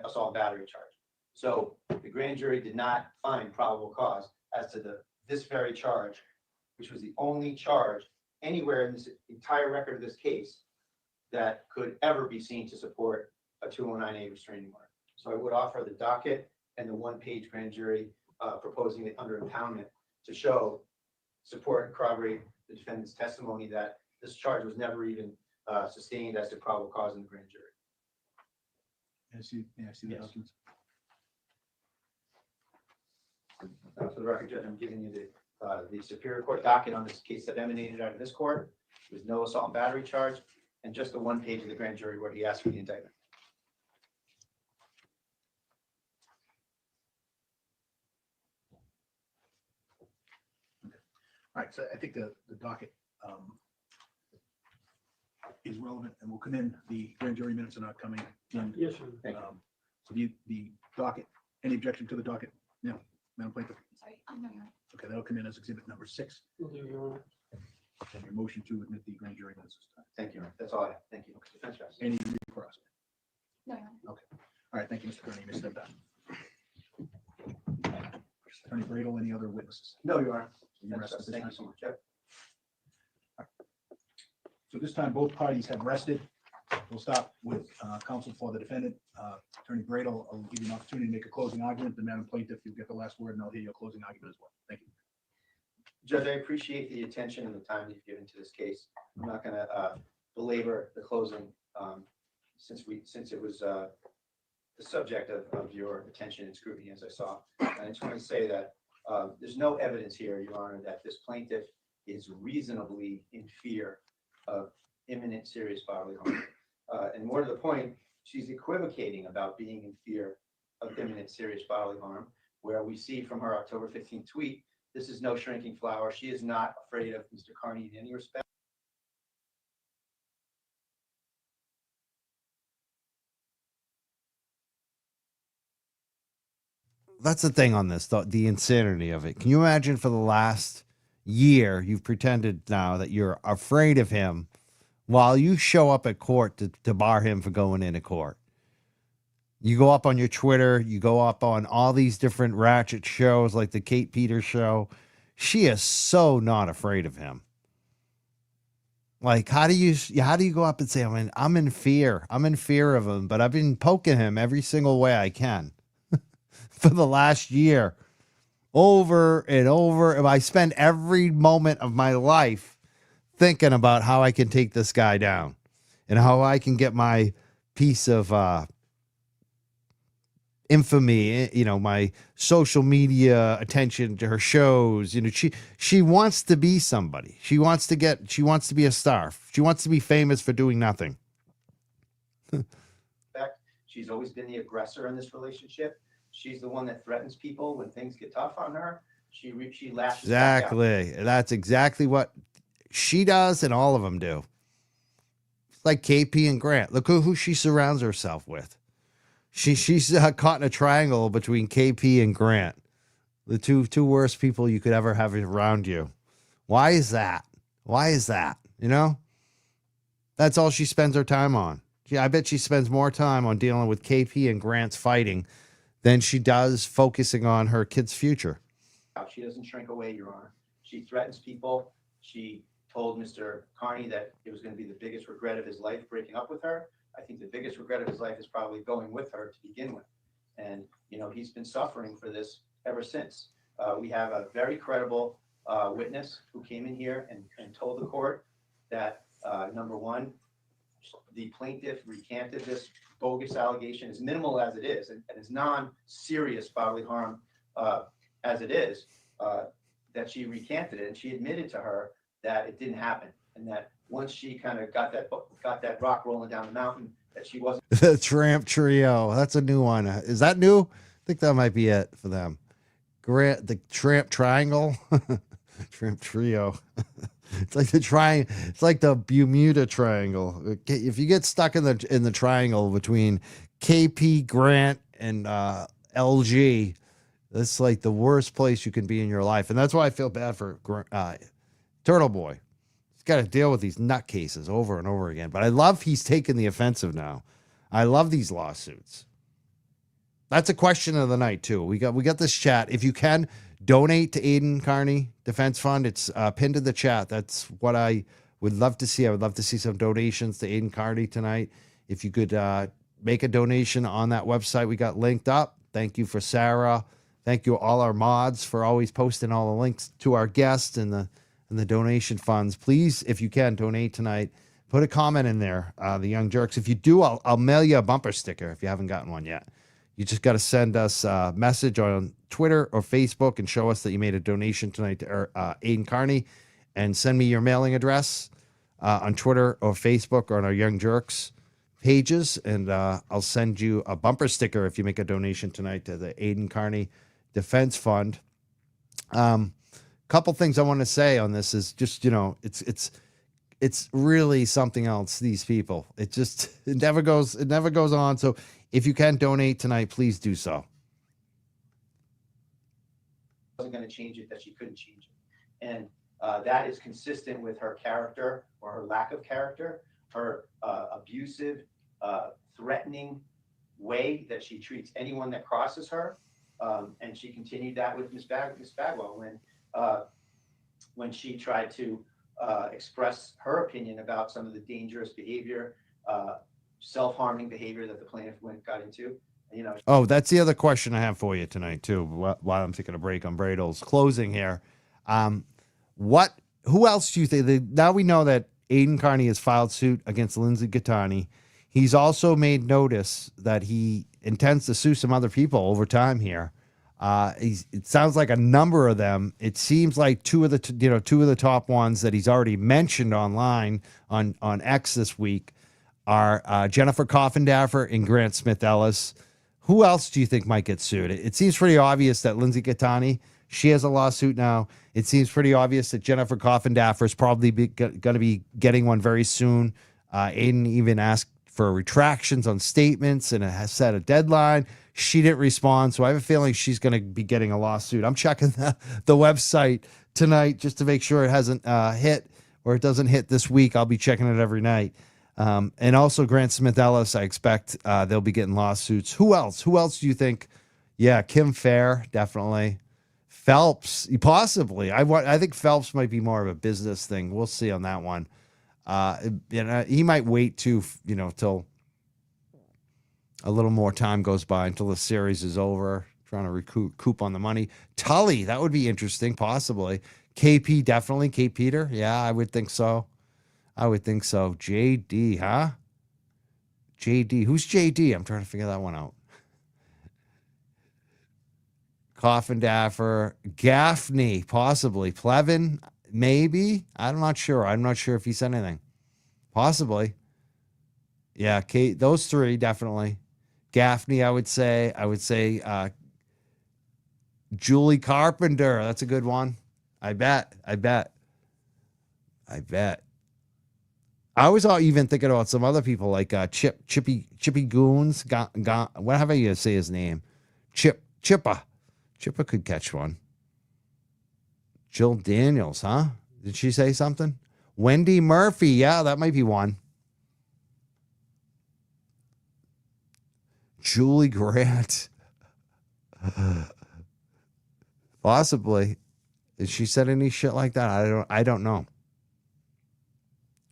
assault and battery charge. So the grand jury did not find probable cause as to this very charge, which was the only charge anywhere in this entire record of this case that could ever be seen to support a 209A restraining order. So I would offer the docket and the one-page grand jury proposing it under impoundment to show, support, and corroborate the defendant's testimony that this charge was never even sustained as to probable cause in the grand jury. I see the Yes. documents. For the record, Judge, I'm giving you the Superior Court docket on this case that emanated out of this court. With no assault and battery charge, and just the one page of the grand jury where he asked for the indictment. All right, so I think the docket is relevant and will come in. The grand jury minutes are not coming in. Yes, sir. Thank you. So the docket, any objection to the docket? No, Madam Plaintiff? Sorry. No, Your Honor. Okay, that'll come in as exhibit number 6. Will do, Your Honor. And your motion to admit the grand jury minutes this time. Thank you. That's all I have. Thank you. Defense counsel. Any recross? No, Your Honor. All right, thank you, Mr. Kearney. You may step down. Attorney Bradel, any other witnesses? No, you are. You rest at this Thank time. you so much. Yep. So this time, both parties have rested. We'll start with counsel for the defendant. Attorney Bradel, I'll give you an opportunity to make a closing argument. The Madam Plaintiff, you'll get the last word, and I'll hear your closing argument as well. Thank you. Judge, I appreciate the attention and the time you've given to this case. I'm not going to belabor the closing since it was the subject of your attention and scrutiny, as I saw. And I just want to say that there's no evidence here, Your Honor, that this plaintiff is reasonably in fear of imminent serious bodily harm. And more to the point, she's equivocating about being in fear of imminent serious bodily harm, where we see from her October 15th tweet, this is no shrinking flower. She is not afraid of Mr. Carney in any respect. That's the thing on this, the insanity of it. Can you imagine for the last year, you've pretended now that you're afraid of him while you show up at court to bar him for going into court. You go up on your Twitter, you go up on all these different ratchet shows like the Kate Peters show. She is so not afraid of him. Like, how do you go up and say, I'm in fear. I'm in fear of him, but I've been poking him every single way I can for the last year, over and over. And I spend every moment of my life thinking about how I can take this guy down and how I can get my piece of infamy, my social media attention to her shows. She wants to be somebody. She wants to be a star. She wants to be famous for doing nothing. She's always been the aggressor in this relationship. She's the one that threatens people when things get tough on her. She lashes back out. Exactly. That's exactly what she does, and all of them do. It's like KP and Grant. Look who she surrounds herself with. She's caught in a triangle between KP and Grant, the two worst people you could ever have around you. Why is that? That's all she spends her time on. I bet she spends more time on dealing with KP and Grant's fighting than she does focusing on her kid's future. She doesn't shrink away, Your Honor. She threatens people. She told Mr. Carney that it was going to be the biggest regret of his life breaking up with her. I think the biggest regret of his life is probably going with her to begin with. And, he's been suffering for this ever since. We have a very credible witness who came in here and told the court that, number one, the plaintiff recanted this bogus allegation, as minimal as it is, and as non-serious bodily harm as it is, that she recanted it. And she admitted to her that it didn't happen. And that once she kind of got that rock rolling down the mountain, that she wasn't. The Tramp Trio. That's a new one. Is that new? I think that might be it for them. Grant, the Tramp Triangle. Tramp Trio. It's like it's like the Bermuda Triangle. If you get stuck in the triangle between KP, Grant, and LG, that's like the worst place you can be in your life. And that's why I feel bad for Turtle Boy. He's got to deal with these nutcases over and over again. But I love he's taking the offensive now. I love these lawsuits. That's a question of the night too. We got this chat. If you can donate to Aiden Carney Defense Fund, it's pinned in the chat. That's what I would love to see. I would love to see some donations to Aiden Carney tonight. If you could make a donation on that website we got linked up. Thank you for Sarah. Thank you all our mods for always posting all the links to our guests and the donation funds. Please, if you can, donate tonight. Put a comment in there, the Young Jerks. If you do, I'll mail you a bumper sticker if you haven't gotten one yet. You just got to send us a message on Twitter or Facebook and show us that you made a donation tonight to Aiden Carney, and send me your mailing address on Twitter or Facebook or on our Young Jerks pages, and I'll send you a bumper sticker if you make a donation tonight to the Aiden Carney Defense Fund. Couple things I want to say on this is just, it's really something else. These people, it never goes on. So if you can donate tonight, please do so. Wasn't going to change it, that she couldn't change it. And that is consistent with her character, or her lack of character, her abusive, threatening way that she treats anyone that crosses her. And she continued that with Ms. Bagwell when she tried to express her opinion about some of the dangerous behavior self-harming behavior that the plaintiff got into. You know, Oh, that's the other question I have for you tonight too. While I'm taking a break on Bradle's closing here, what? Who else do you think? Now we know that Aiden Carney has filed suit against Lindsay Gaetani. He's also made notice that he intends to sue some other people over time here. It sounds like a number of them. It seems like two of the top ones that he's already mentioned online on X this week are Jennifer Coffindaffer and Grant Smith Ellis. Who else do you think might get sued? It seems pretty obvious that Lindsay Gaetani, she has a lawsuit now. It seems pretty obvious that Jennifer Coffindaffer is probably going to be getting one very soon. Aiden even asked for retractions on statements and has set a deadline. She didn't respond, so I have a feeling she's going to be getting a lawsuit. I'm checking the website tonight just to make sure it hasn't hit, or it doesn't hit this week. I'll be checking it every night. And also Grant Smith Ellis, I expect they'll be getting lawsuits. Who else? Who else do you think? Yeah, Kim Fair, definitely. Phelps, possibly. I think Phelps might be more of a business thing. We'll see on that one. He might wait till a little more time goes by until the series is over, trying to recoup on the money. Tully, that would be interesting, possibly. KP, definitely. K. Peter, yeah, I would think so. JD, huh? JD, who's JD? I'm trying to figure that one out. Coffindaffer, Gaffney, possibly. Plevin, maybe. I'm not sure. I'm not sure if he said anything. Possibly. Yeah, Kate, those three, definitely. Gaffney, I would say. Julie Carpenter, that's a good one. I bet. I was even thinking about some other people like Chippy Goons. Whatever you say his name. Chippa could catch one. Jill Daniels, huh? Did she say something? Wendy Murphy, yeah, that might be one. Julie Grant. Possibly. Did she said any shit like that? I don't know.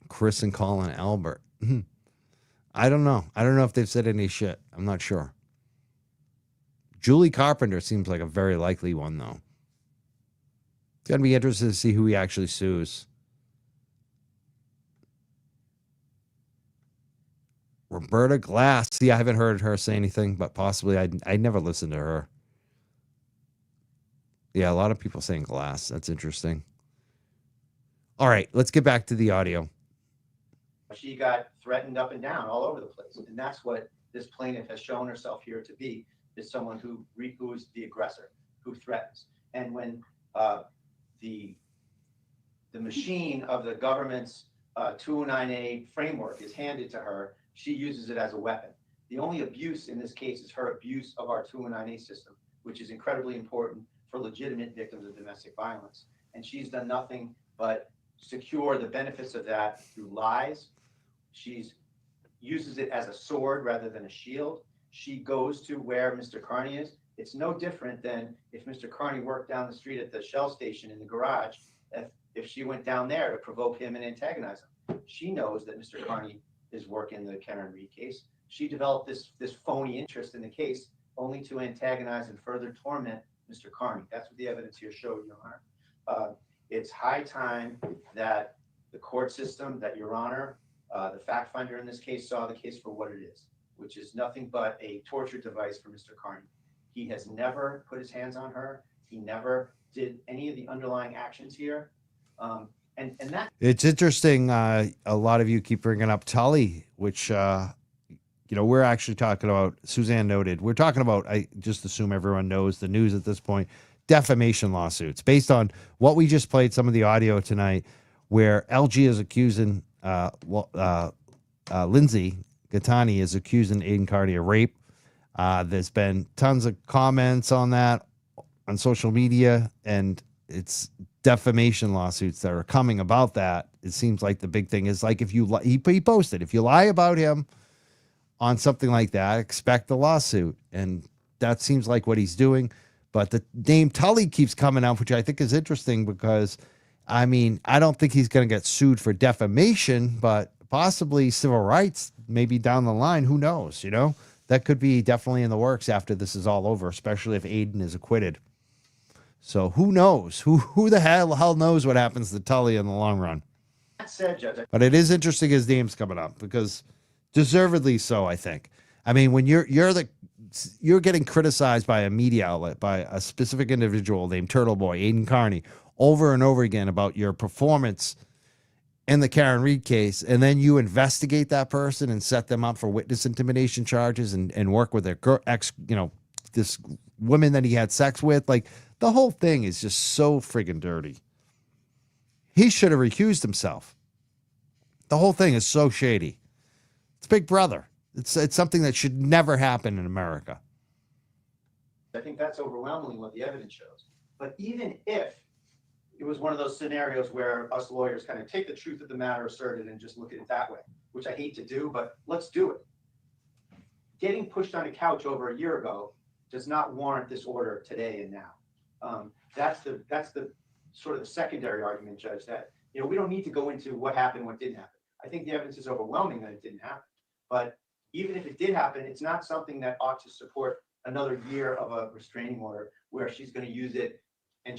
Chris and Colin Albert. I don't know. I don't know if they've said any shit. I'm not sure. Julie Carpenter seems like a very likely one, though. It's going to be interesting to see who he actually sues. Roberta Glass. See, I haven't heard her say anything, but possibly I never listened to her. Yeah, a lot of people saying Glass. That's interesting. All right, let's get back to the audio. she got threatened up and down all over the place. And that's what this plaintiff has shown herself here to be, is someone who is the aggressor, who threatens. And when the machine of the government's 209A framework is handed to her, she uses it as a weapon. The only abuse in this case is her abuse of our 209A system, which is incredibly important for legitimate victims of domestic violence. And she's done nothing but secure the benefits of that through lies. She's uses it as a sword rather than a shield. She goes to where Mr. Carney is. It's no different than if Mr. Carney worked down the street at the Shell station in the garage, if she went down there to provoke him and antagonize him. She knows that Mr. Carney is working the Karen Reed case. She developed this phony interest in the case only to antagonize and further torment Mr. Carney. That's what the evidence here showed, Your Honor. It's high time that the court system, that Your Honor, the fact finder in this case, saw the case for what it is, which is nothing but a torture device for Mr. Carney. He has never put his hands on her. He never did any of the underlying actions here. And that it's interesting. A lot of you keep bringing up Tully, which, we're actually talking about. Suzanne noted, we're talking about, I just assume everyone knows the news at this point, defamation lawsuits based on what we just played, some of the audio tonight, where LG is accusing, Lindsay Gaetani is accusing Aiden Carney of rape. There's been tons of comments on that on social media, and it's defamation lawsuits that are coming about that. It seems like the big thing is like, if you he posted, if you lie about him on something like that, expect a lawsuit. And that seems like what he's doing. But the name Tully keeps coming out, which I think is interesting because, I mean, I don't think he's going to get sued for defamation, but possibly civil rights, maybe down the line. Who knows? You know, that could be definitely in the works after this is all over, especially if Aiden is acquitted. So who knows? Who the hell knows what happens to Tully in the long run? That said, Judge, But it is interesting his name's coming up because deservedly so, I think. I mean, when you're getting criticized by a media outlet, by a specific individual named Turtle Boy, Aiden Carney, over and over again about your performance in the Karen Reed case, and then you investigate that person and set them up for witness intimidation charges and work with their this women that he had sex with. Like, the whole thing is just so friggin' dirty. He should have recused himself. The whole thing is so shady. It's Big Brother. It's something that should never happen in America. I think that's overwhelmingly what the evidence shows. But even if it was one of those scenarios where us lawyers kind of take the truth of the matter asserted and just look at it that way, which I hate to do, but let's do it. Getting pushed on a couch over a year ago does not warrant this order today and now. That's the sort of the secondary argument, Judge, that, you know, we don't need to go into what happened, what didn't happen. I think the evidence is overwhelming that it didn't happen. But even if it did happen, it's not something that ought to support another year of a restraining order where she's going to use it and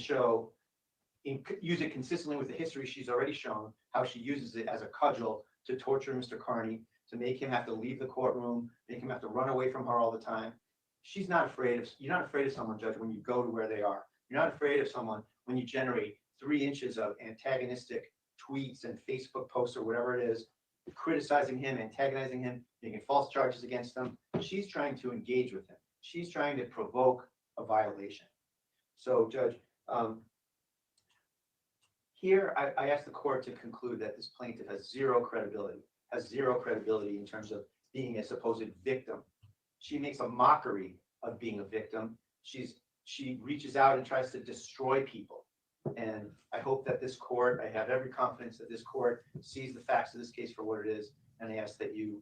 use it consistently with the history she's already shown, how she uses it as a cudgel to torture Mr. Carney, to make him have to leave the courtroom, make him have to run away from her all the time. You're not afraid of someone, Judge, when you go to where they are. You're not afraid of someone when you generate 3 inches of antagonistic tweets and Facebook posts or whatever it is, criticizing him, antagonizing him, making false charges against him. She's trying to engage with him. She's trying to provoke a violation. So, Judge, here I ask the court to conclude that this plaintiff has zero credibility in terms of being a supposed victim. She makes a mockery of being a victim. She reaches out and tries to destroy people. And I hope that this court, I have every confidence that this court sees the facts of this case for what it is, and I ask that you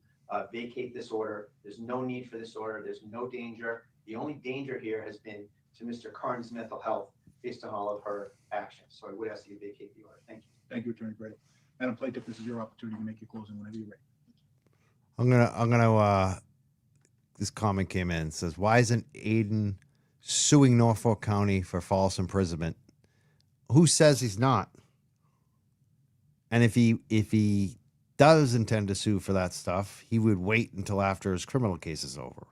vacate this order. There's no need for this order. There's no danger. The only danger here has been to Mr. Carney's mental health based on all of her actions. So I would ask that you vacate the order. Thank you. Thank you, Attorney Gray. Madam Plaintiff, this is your opportunity to make your closing whenever you're ready. I'm gonna this comment came in. It says, why isn't Aiden suing Norfolk County for false imprisonment? Who says he's not? And if he does intend to sue for that stuff, he would wait until after his criminal case is over.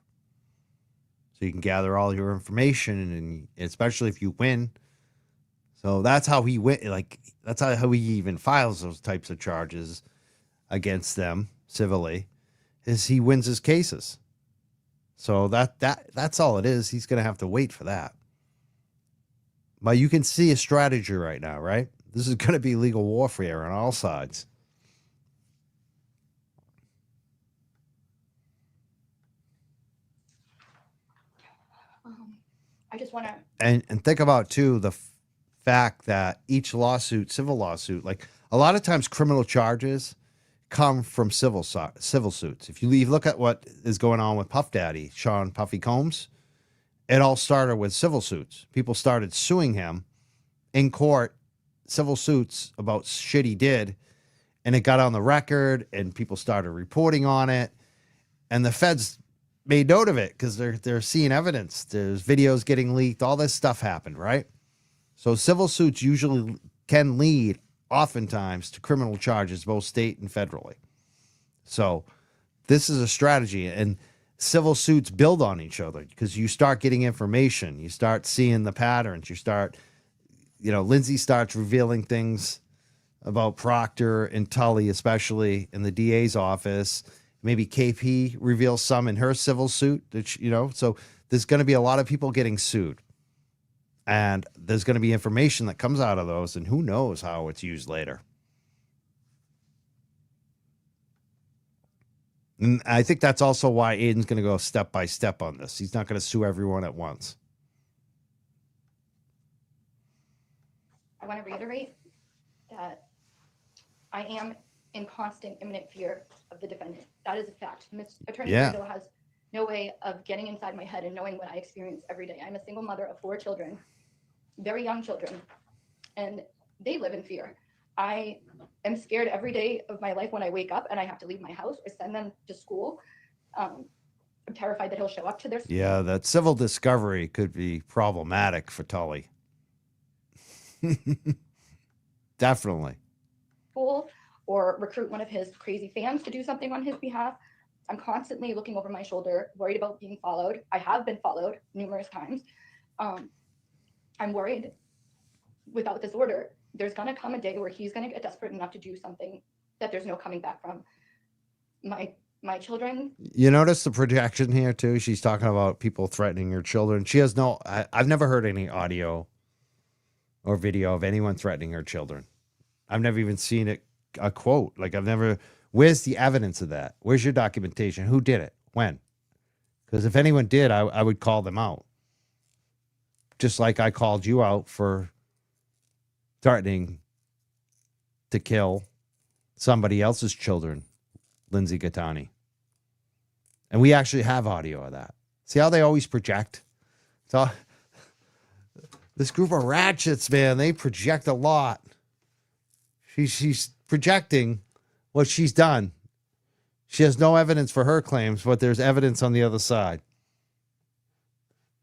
So you can gather all your information, and especially if you win. So that's how he went. Like, that's how he even files those types of charges against them civilly, is he wins his cases. So that's all it is. He's going to have to wait for that. But you can see a strategy right now, right? This is going to be legal warfare on all sides. I just want to. And think about, too, the fact that each lawsuit, civil lawsuit, like a lot of times criminal charges come from civil suits. If you look at what is going on with Puff Daddy, Sean Puffy Combs, it all started with civil suits. People started suing him in court, civil suits about shit he did, and it got on the record, and people started reporting on it, and the feds made note of it because they're seeing evidence. There's videos getting leaked. All this stuff happened, right? So civil suits usually can lead, oftentimes, to criminal charges, both state and federally. So this is a strategy, and civil suits build on each other because you start getting information. You start seeing the patterns. You start, Lindsay starts revealing things about Proctor and Tully, especially in the DA's office. Maybe KP reveals some in her civil suit, so there's going to be a lot of people getting sued. And there's going to be information that comes out of those, and who knows how it's used later. And I think that's also why Aiden's going to go step by step on this. He's not going to sue everyone at once. I want to reiterate that I am in constant imminent fear of the defendant. That is a fact. Attorney Rizzo has no way of getting inside my head and knowing what I experience every day. I'm a single mother of 4 children, very young children, and they live in fear. I am scared every day of my life when I wake up and I have to leave my house or send them to school. I'm terrified that he'll show up to their school. Yeah, that civil discovery could be problematic for Tully. Definitely. Or recruit one of his crazy fans to do something on his behalf. I'm constantly looking over my shoulder, worried about being followed. I have been followed numerous times. I'm worried without this order, there's going to come a day where he's going to get desperate enough to do something that there's no coming back from. My children. You notice the projection here too? She's talking about people threatening her children. She has no, I've never heard any audio or video of anyone threatening her children. I've never even seen it, a quote. Like where's the evidence of that? Where's your documentation? Who did it? When? Because if anyone did, I would call them out. Just like I called you out for threatening to kill somebody else's children, Lindsay Gaetani. And we actually have audio of that. See how they always project? So this group of ratchets, man, they project a lot. She's projecting what she's done. She has no evidence for her claims, but there's evidence on the other side.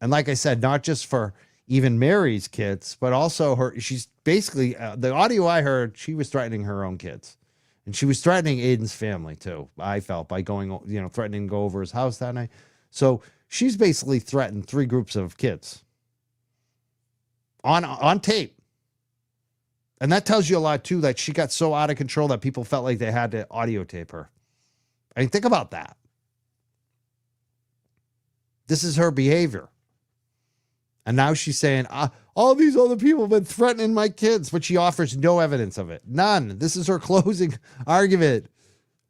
And like I said, not just for even Mary's kids, but also her. She's basically, the audio I heard, she was threatening her own kids. And she was threatening Aiden's family too, I felt, by going, threatening to go over his house that night. So she's basically threatened 3 groups of kids on tape. And that tells you a lot too, that she got so out of control that people felt like they had to audio tape her. I mean, think about that. This is her behavior. And now she's saying, all these other people have been threatening my kids, but she offers no evidence of it. None. This is her closing argument.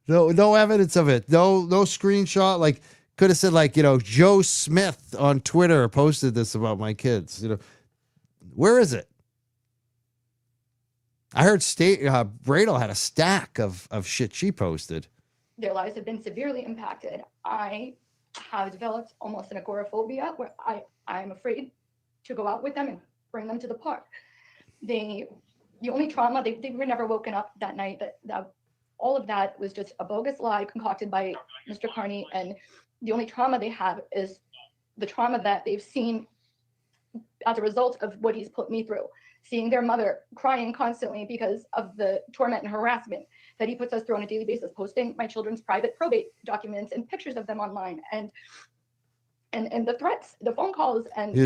No evidence of it. No screenshot. Like, could have said, like, Joe Smith on Twitter posted this about my kids. Where is it? I heard Bradel had a stack of shit she posted. Their lives have been severely impacted. I have developed almost an agoraphobia where I'm afraid to go out with them and bring them to the park. The only trauma, they were never woken up that night. That all of that was just a bogus lie concocted by Mr. Carney. And the only trauma they have is the trauma that they've seen as a result of what he's put me through. Seeing their mother crying constantly because of the torment and harassment that he puts us through on a daily basis, posting my children's private probate documents and pictures of them online, and the threats, the phone calls, and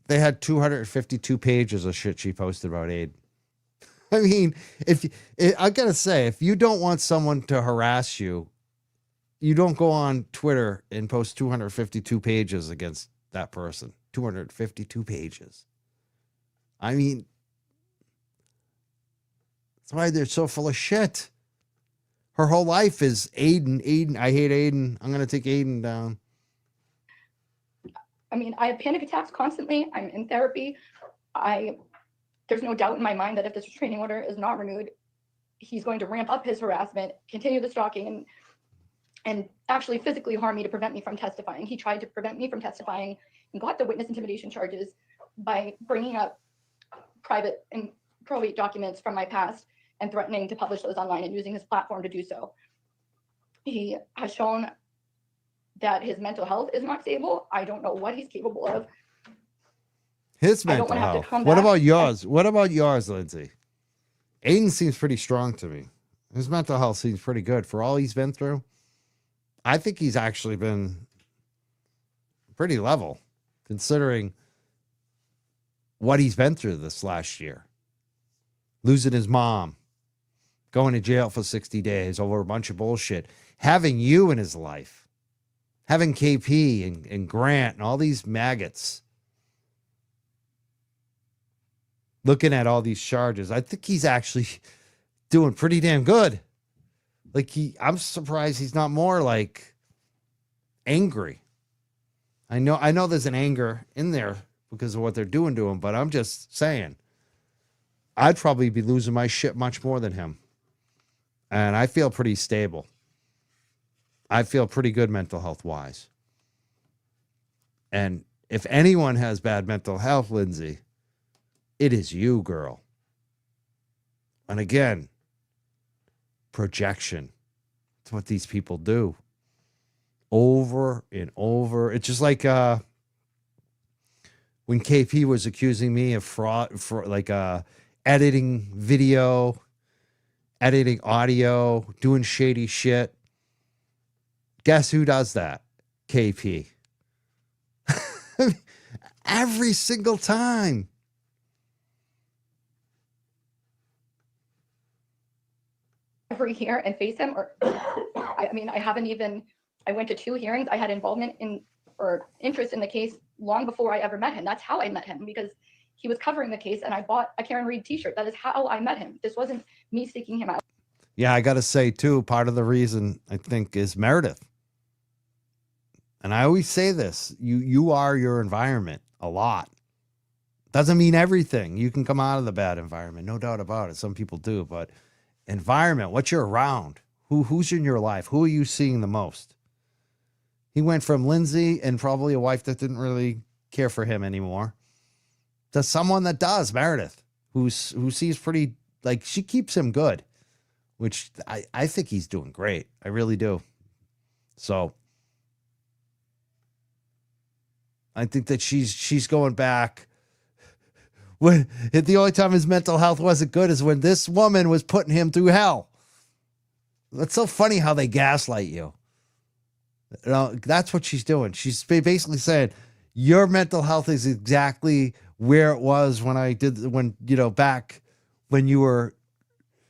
they had 252 pages of shit she posted about Aid. I mean, I gotta say, if you don't want someone to harass you, you don't go on Twitter and post 252 pages against that person. 252 pages. I mean, that's why they're so full of shit. Her whole life is Aiden. I hate Aiden. I'm going to take Aiden down. I mean, I have panic attacks constantly. I'm in therapy. There's no doubt in my mind that if this restraining order is not renewed, he's going to ramp up his harassment, continue the stalking, and actually physically harm me to prevent me from testifying. He tried to prevent me from testifying and got the witness intimidation charges by bringing up private and probate documents from my past and threatening to publish those online and using his platform to do so. He has shown that his mental health is not stable. I don't know what he's capable of. His mental health. What about yours? What about yours, Lindsay? Aiden seems pretty strong to me. His mental health seems pretty good for all he's been through. I think he's actually been pretty level considering what he's been through this last year. Losing his mom, going to jail for 60 days over a bunch of bullshit, having you in his life, having KP and Grant and all these maggots looking at all these charges. I think he's actually doing pretty damn good. Like I'm surprised he's not more like angry. I know there's an anger in there because of what they're doing to him, but I'm just saying, I'd probably be losing my shit much more than him. And I feel pretty stable. I feel pretty good mental health wise. And if anyone has bad mental health, Lindsay, it is you, girl. And again, projection. It's what these people do over and over. It's just like when KP was accusing me of fraud for like editing video, editing audio, doing shady shit. Guess who does that? KP. Every single time. Ever hear and face him, or I mean, I went to 2 hearings. I had involvement in or interest in the case long before I ever met him. That's how I met him, because he was covering the case and I bought a Karen Reed t-shirt. That is how I met him. This wasn't me seeking him out. Yeah, I got to say too, part of the reason I think is Meredith. And I always say this, you are your environment a lot. Doesn't mean everything. You can come out of the bad environment, no doubt about it. Some people do, but environment, what you're around, who's in your life, who are you seeing the most? He went from Lindsay and probably a wife that didn't really care for him anymore to someone that does, Meredith, who sees pretty, like, she keeps him good, which I think he's doing great. I really do. So I think that she's going back. When the only time his mental health wasn't good is when this woman was putting him through hell. That's so funny how they gaslight you. You know, that's what she's doing. She's basically saying your mental health is exactly where it was when back when you were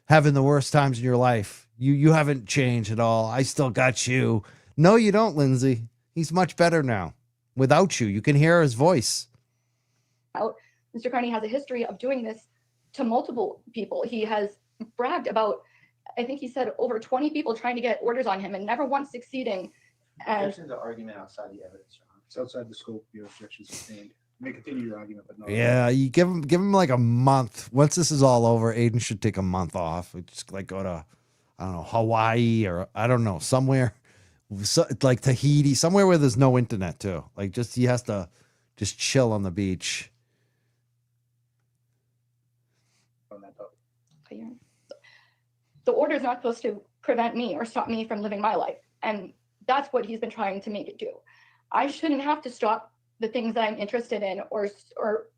having the worst times in your life. You haven't changed at all. I still got you. No, you don't, Lindsay. He's much better now. Without you, you can hear his voice. Mr. Carney has a history of doing this to multiple people. He has bragged about, I think he said, over 20 people trying to get orders on him and never once succeeding. And There's the argument outside the evidence, Your Honor. It's outside the scope of your objections sustained. You may continue your argument, but no. Yeah, you give him like a month. Once this is all over, Aiden should take a month off. Just like go to, I don't know, Hawaii or I don't know, somewhere like Tahiti, somewhere where there's no internet too. Like he has to just chill on the beach. On that topic. The order is not supposed to prevent me or stop me from living my life. And that's what he's been trying to make it do. I shouldn't have to stop the things that I'm interested in or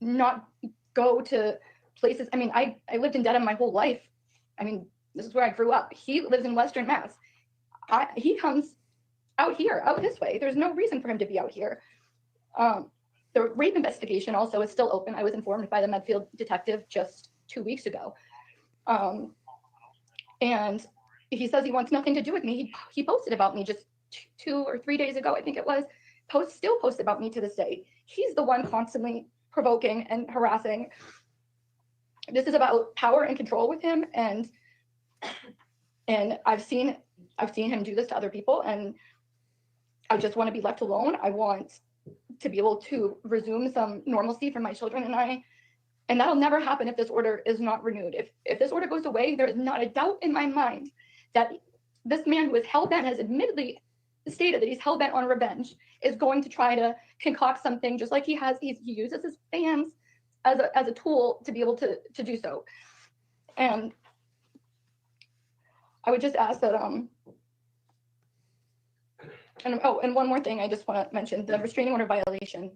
not go to places. I mean, I lived in Dedham my whole life. I mean, this is where I grew up. He lives in Western Mass. He comes out here, out this way. There's no reason for him to be out here. The rape investigation also is still open. I was informed by the Medfield detective just 2 weeks ago. And he says he wants nothing to do with me. He posted about me just 2 or 3 days ago, I think it was. Still posts about me to this day. He's the one constantly provoking and harassing. This is about power and control with him, and I've seen him do this to other people, and I just want to be left alone. I want to be able to resume some normalcy for my children and I, and that'll never happen if this order is not renewed. If this order goes away, there is not a doubt in my mind that this man who is hell-bent, has admittedly stated that he's hell-bent on revenge, is going to try to concoct something just like he uses his fans as a tool to be able to do so. And I would just ask that and one more thing I just want to mention, the restraining order violation.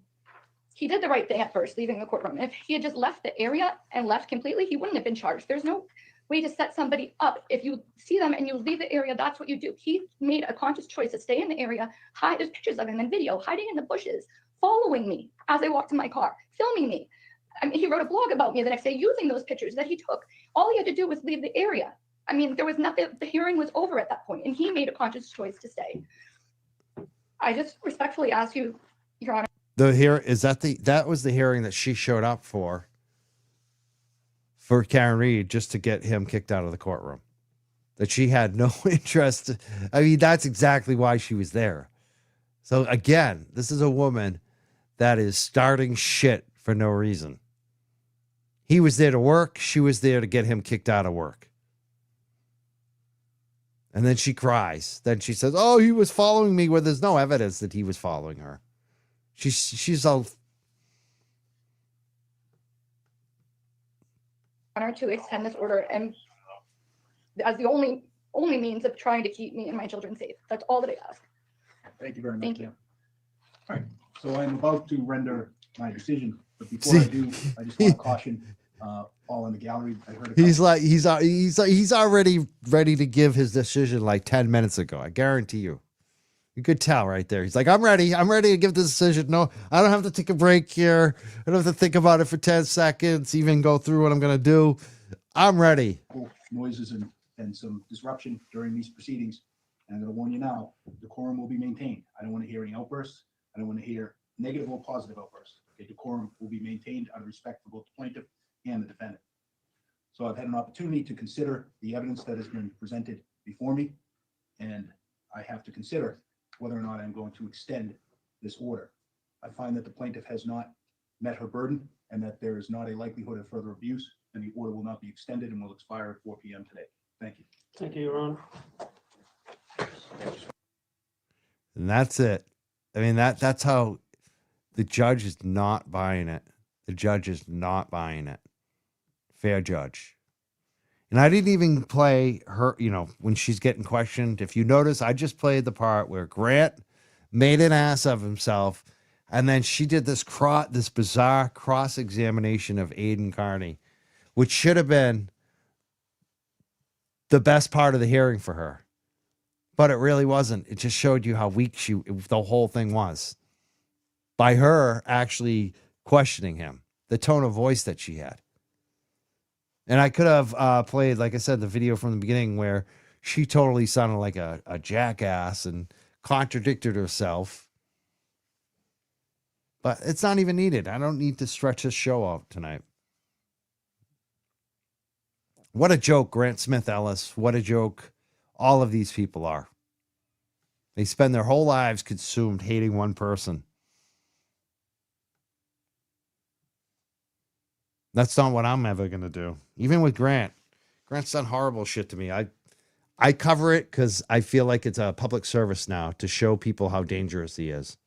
He did the right thing at first, leaving the courtroom. If he had just left the area and left completely, he wouldn't have been charged. There's no way to set somebody up. If you see them and you leave the area, that's what you do. He made a conscious choice to stay in the area, there's pictures of him in video, hiding in the bushes, following me as I walked to my car, filming me. I mean, he wrote a blog about me the next day using those pictures that he took. All he had to do was leave the area. I mean, there was nothing, the hearing was over at that point, and he made a conscious choice to stay. I just respectfully ask you, Your Honor. That was the hearing that she showed up for Karen Reed, just to get him kicked out of the courtroom. That she had no interest. I mean, that's exactly why she was there. So again, this is a woman that is starting shit for no reason. He was there to work. She was there to get him kicked out of work. And then she cries. Then she says, "Oh, he was following me," where there's no evidence that he was following her. She's all. honor to extend this order and as the only means of trying to keep me and my children safe. That's all that I ask. Thank you very much. Thank you. ma'am. All right, so I'm about to render my decision, but before I do, I just want to caution all in the gallery. I heard a He's couple- like he's already ready to give his decision like 10 minutes ago. I guarantee you. You could tell right there. He's like, I'm ready. I'm ready to give the decision. No, I don't have to take a break here. I don't have to think about it for 10 seconds, even go through what I'm going to do. I'm ready. noises and some disruption during these proceedings. And I'm going to warn you now, decorum will be maintained. I don't want to hear any outbursts. I don't want to hear negative or positive outbursts. Okay, decorum will be maintained out of respect for both the plaintiff and the defendant. So I've had an opportunity to consider the evidence that has been presented before me, and I have to consider whether or not I'm going to extend this order. I find that the plaintiff has not met her burden and that there is not a likelihood of further abuse, and the order will not be extended and will expire at 4 p.m. today. Thank you. Thank you, Your Honor. And that's it. I mean, that's how the judge is not buying it. The judge is not buying it. Fair judge. And I didn't even play her, when she's getting questioned. If you notice, I just played the part where Grant made an ass of himself, and then she did this bizarre cross-examination of Aiden Carney, which should have been the best part of the hearing for her. But it really wasn't. It just showed you how weak the whole thing was by her actually questioning him, the tone of voice that she had. And I could have played, like I said, the video from the beginning where she totally sounded like a jackass and contradicted herself. But it's not even needed. I don't need to stretch this show out tonight. What a joke, Grant Smith Ellis. What a joke all of these people are. They spend their whole lives consumed hating one person. That's not what I'm ever going to do. Even with Grant. Grant's done horrible shit to me. I cover it because I feel like it's a public service now to show people how dangerous he is.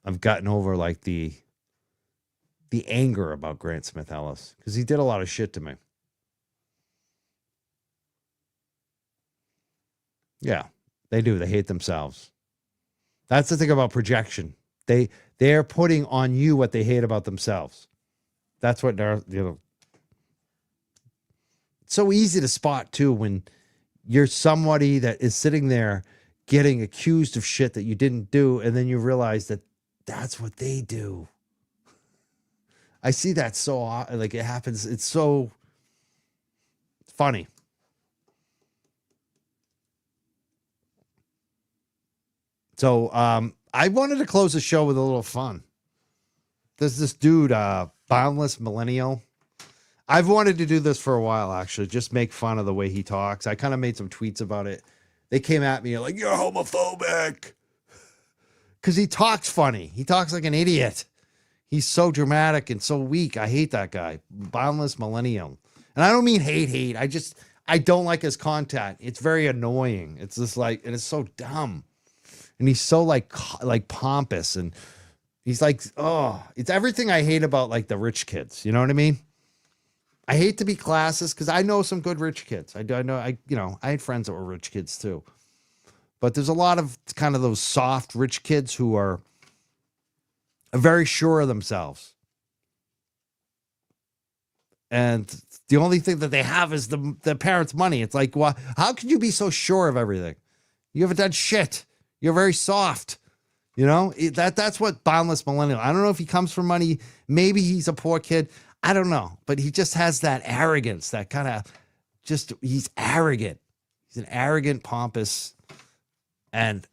I've gotten over like the anger about Grant Smith Ellis because he did a lot of shit to me. Yeah, they do. They hate themselves. That's the thing about projection. They're putting on you what they hate about themselves. That's what it's so easy to spot too when you're somebody that is sitting there getting accused of shit that you didn't do, and then you realize that that's what they do. I see that so like it happens. It's so funny. So I wanted to close the show with a little fun. There's this dude, Boundless Millennial. I've wanted to do this for a while, actually, just make fun of the way he talks. I kind of made some tweets about it. They came at me like, you're homophobic. Because he talks funny. He talks like an idiot. He's so dramatic and so weak. I hate that guy. Boundless Millennial. And I don't mean hate. I don't like his content. It's very annoying. It's just like, and it's so dumb. And he's so like pompous, and he's like, oh, it's everything I hate about like the rich kids. You know what I mean? I hate to be classist because I know some good rich kids. I had friends that were rich kids too. But there's a lot of kind of those soft rich kids who are very sure of themselves. And the only thing that they have is the parents' money. It's like, well, how can you be so sure of everything? You haven't done shit. You're very soft. You know, that's what Boundless Millennial. I don't know if he comes from money. Maybe he's a poor kid. I don't know. But he just has that arrogance, that kind of he's arrogant. He's an arrogant, pompous. And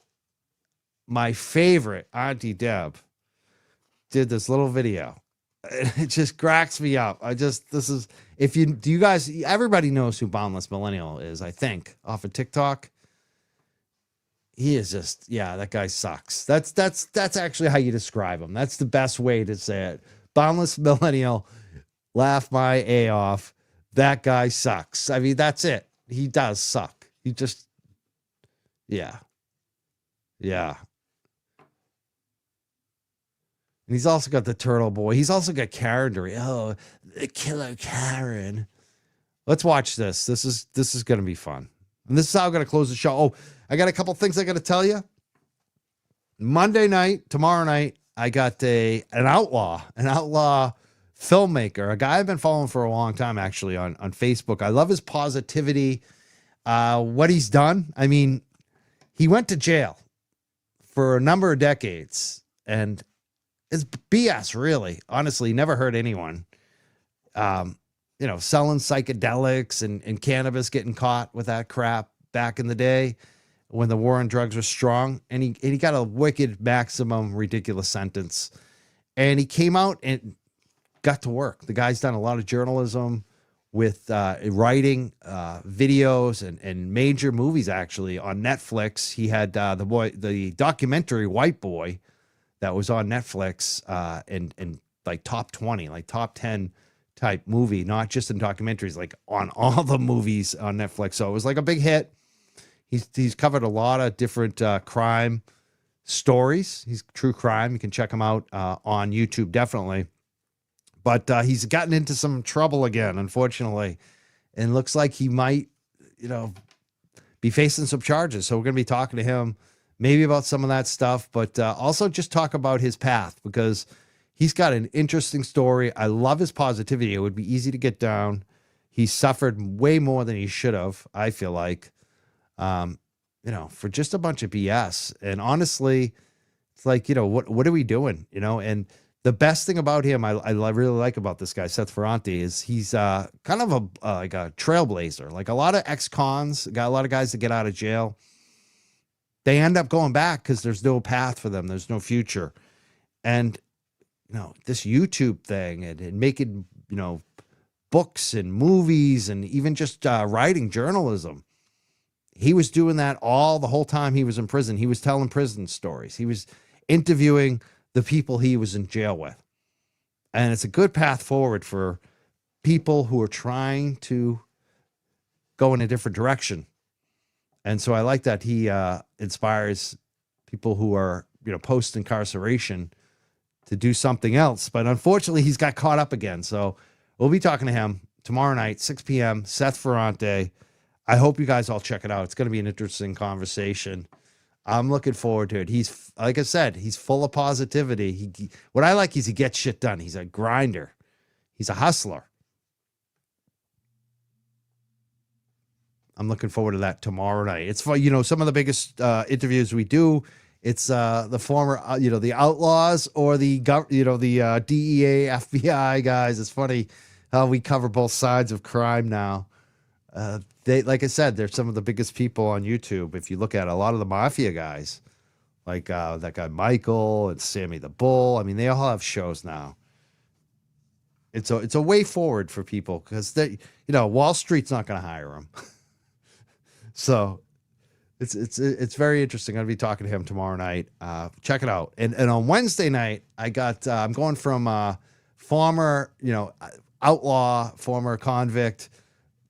my favorite, Auntie Deb, did this little video. It just cracks me up. Everybody knows who Boundless Millennial is, I think, off of TikTok. He is just, that guy sucks. That's actually how you describe him. That's the best way to say it. Boundless Millennial, laugh my A off. That guy sucks. I mean, that's it. He does suck. He just, yeah. And he's also got the turtle boy. He's also got Karen to oh, the killer Karen. Let's watch this. This is going to be fun. And this is how I'm going to close the show. Oh, I got a couple things I got to tell you. Monday night, tomorrow night, I got an outlaw filmmaker, a guy I've been following for a long time, actually, on Facebook. I love his positivity, what he's done. I mean, he went to jail for a number of decades, and it's BS, really. Honestly, never hurt anyone. You know, selling psychedelics and cannabis, getting caught with that crap back in the day when the war on drugs was strong. And he got a wicked, maximum, ridiculous sentence. And he came out and got to work. The guy's done a lot of journalism with writing videos and major movies, actually, on Netflix. He had the documentary White Boy that was on Netflix and like top 20, like top 10 type movie, not just in documentaries, like on all the movies on Netflix. So it was like a big hit. He's covered a lot of different crime stories. He's true crime. You can check him out on YouTube, definitely. But he's gotten into some trouble again, unfortunately, and looks like he might, be facing some charges. So we're going to be talking to him maybe about some of that stuff, but also just talk about his path, because he's got an interesting story. I love his positivity. It would be easy to get down. He suffered way more than he should have, I feel like, for just a bunch of BS. And honestly, it's like, what are we doing? And the best thing about him, I really like about this guy, Seth Ferranti, is he's kind of like a trailblazer. Like a lot of ex-cons, got a lot of guys that get out of jail. They end up going back because there's no path for them. There's no future. And this YouTube thing and making, books and movies and even just writing journalism. He was doing that the whole time he was in prison. He was telling prison stories. He was interviewing the people he was in jail with. And it's a good path forward for people who are trying to go in a different direction. And so I like that he inspires people who are, post-incarceration to do something else. But unfortunately, he's got caught up again. So we'll be talking to him tomorrow night, 6 p.m., Seth Ferranti. I hope you guys all check it out. It's going to be an interesting conversation. I'm looking forward to it. He's, like I said, he's full of positivity. What I like is he gets shit done. He's a grinder. He's a hustler. I'm looking forward to that tomorrow night. It's for, some of the biggest interviews we do. It's the former, the outlaws or the DEA, FBI guys. It's funny how we cover both sides of crime now. They, like I said, they're some of the biggest people on YouTube. If you look at a lot of the mafia guys, like that guy Michael and Sammy the Bull, I mean, they all have shows now. It's a way forward for people because Wall Street's not going to hire them. So it's very interesting. I'm going to be talking to him tomorrow night. Check it out. And on Wednesday night, I'm going from former, outlaw, former convict,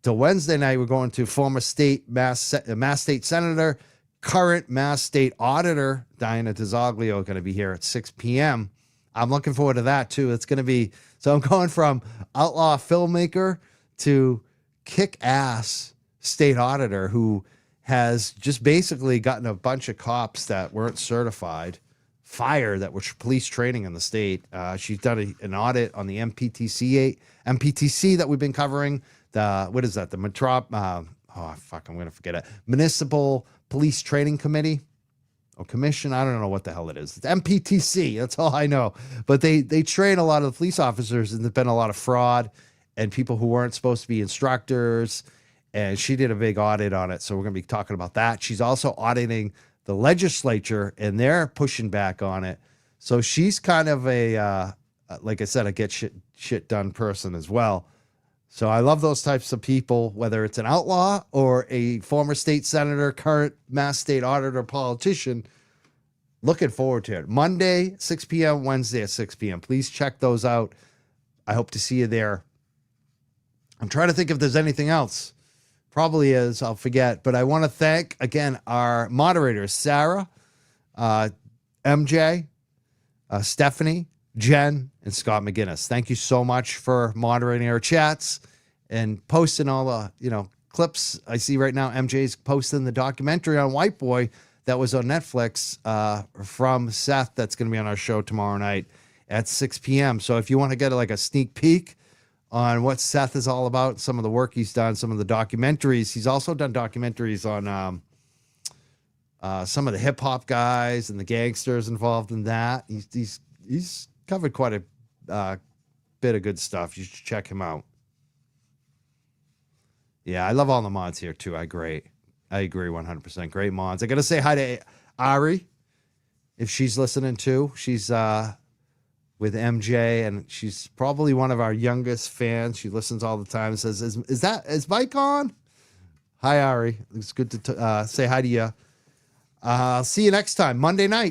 to Wednesday night, we're going to former Mass State Senator, current Mass State Auditor, Diana DiZoglio, going to be here at 6 p.m. I'm looking forward to that, too. It's going to be, so I'm going from outlaw filmmaker to kick-ass state auditor who has just basically gotten a bunch of cops that weren't certified fired that were police training in the state. She's done an audit on the MPTC that we've been covering. What is that? The I'm going to forget it. Municipal Police Training Committee or Commission. I don't know what the hell it is. It's MPTC. That's all I know. But they train a lot of the police officers, and there's been a lot of fraud and people who weren't supposed to be instructors. And she did a big audit on it. So we're going to be talking about that. She's also auditing the legislature, and they're pushing back on it. So she's kind of like I said, a get shit done person as well. So I love those types of people, whether it's an outlaw or a former state senator, current Mass State Auditor, politician. Looking forward to it. Monday, 6 p.m., Wednesday at 6 p.m. Please check those out. I hope to see you there. I'm trying to think if there's anything else. Probably is. I'll forget. But I want to thank, again, our moderators, Sarah, MJ, Stephanie, Jen, and Scott McGinnis. Thank you so much for moderating our chats and posting all the, clips. I see right now MJ's posting the documentary on White Boy that was on Netflix from Seth that's going to be on our show tomorrow night at 6 p.m. So if you want to get like a sneak peek on what Seth is all about, some of the work he's done, some of the documentaries. He's also done documentaries on some of the hip hop guys and the gangsters involved in that. He's covered quite a bit of good stuff. You should check him out. Yeah, I love all the mods here too. I agree 100%. Great mods. I got to say hi to Ari if she's listening too. She's with MJ, and she's probably one of our youngest fans. She listens all the time. Says, is Mike on? Hi, Ari. It's good to say hi to you. I'll see you next time,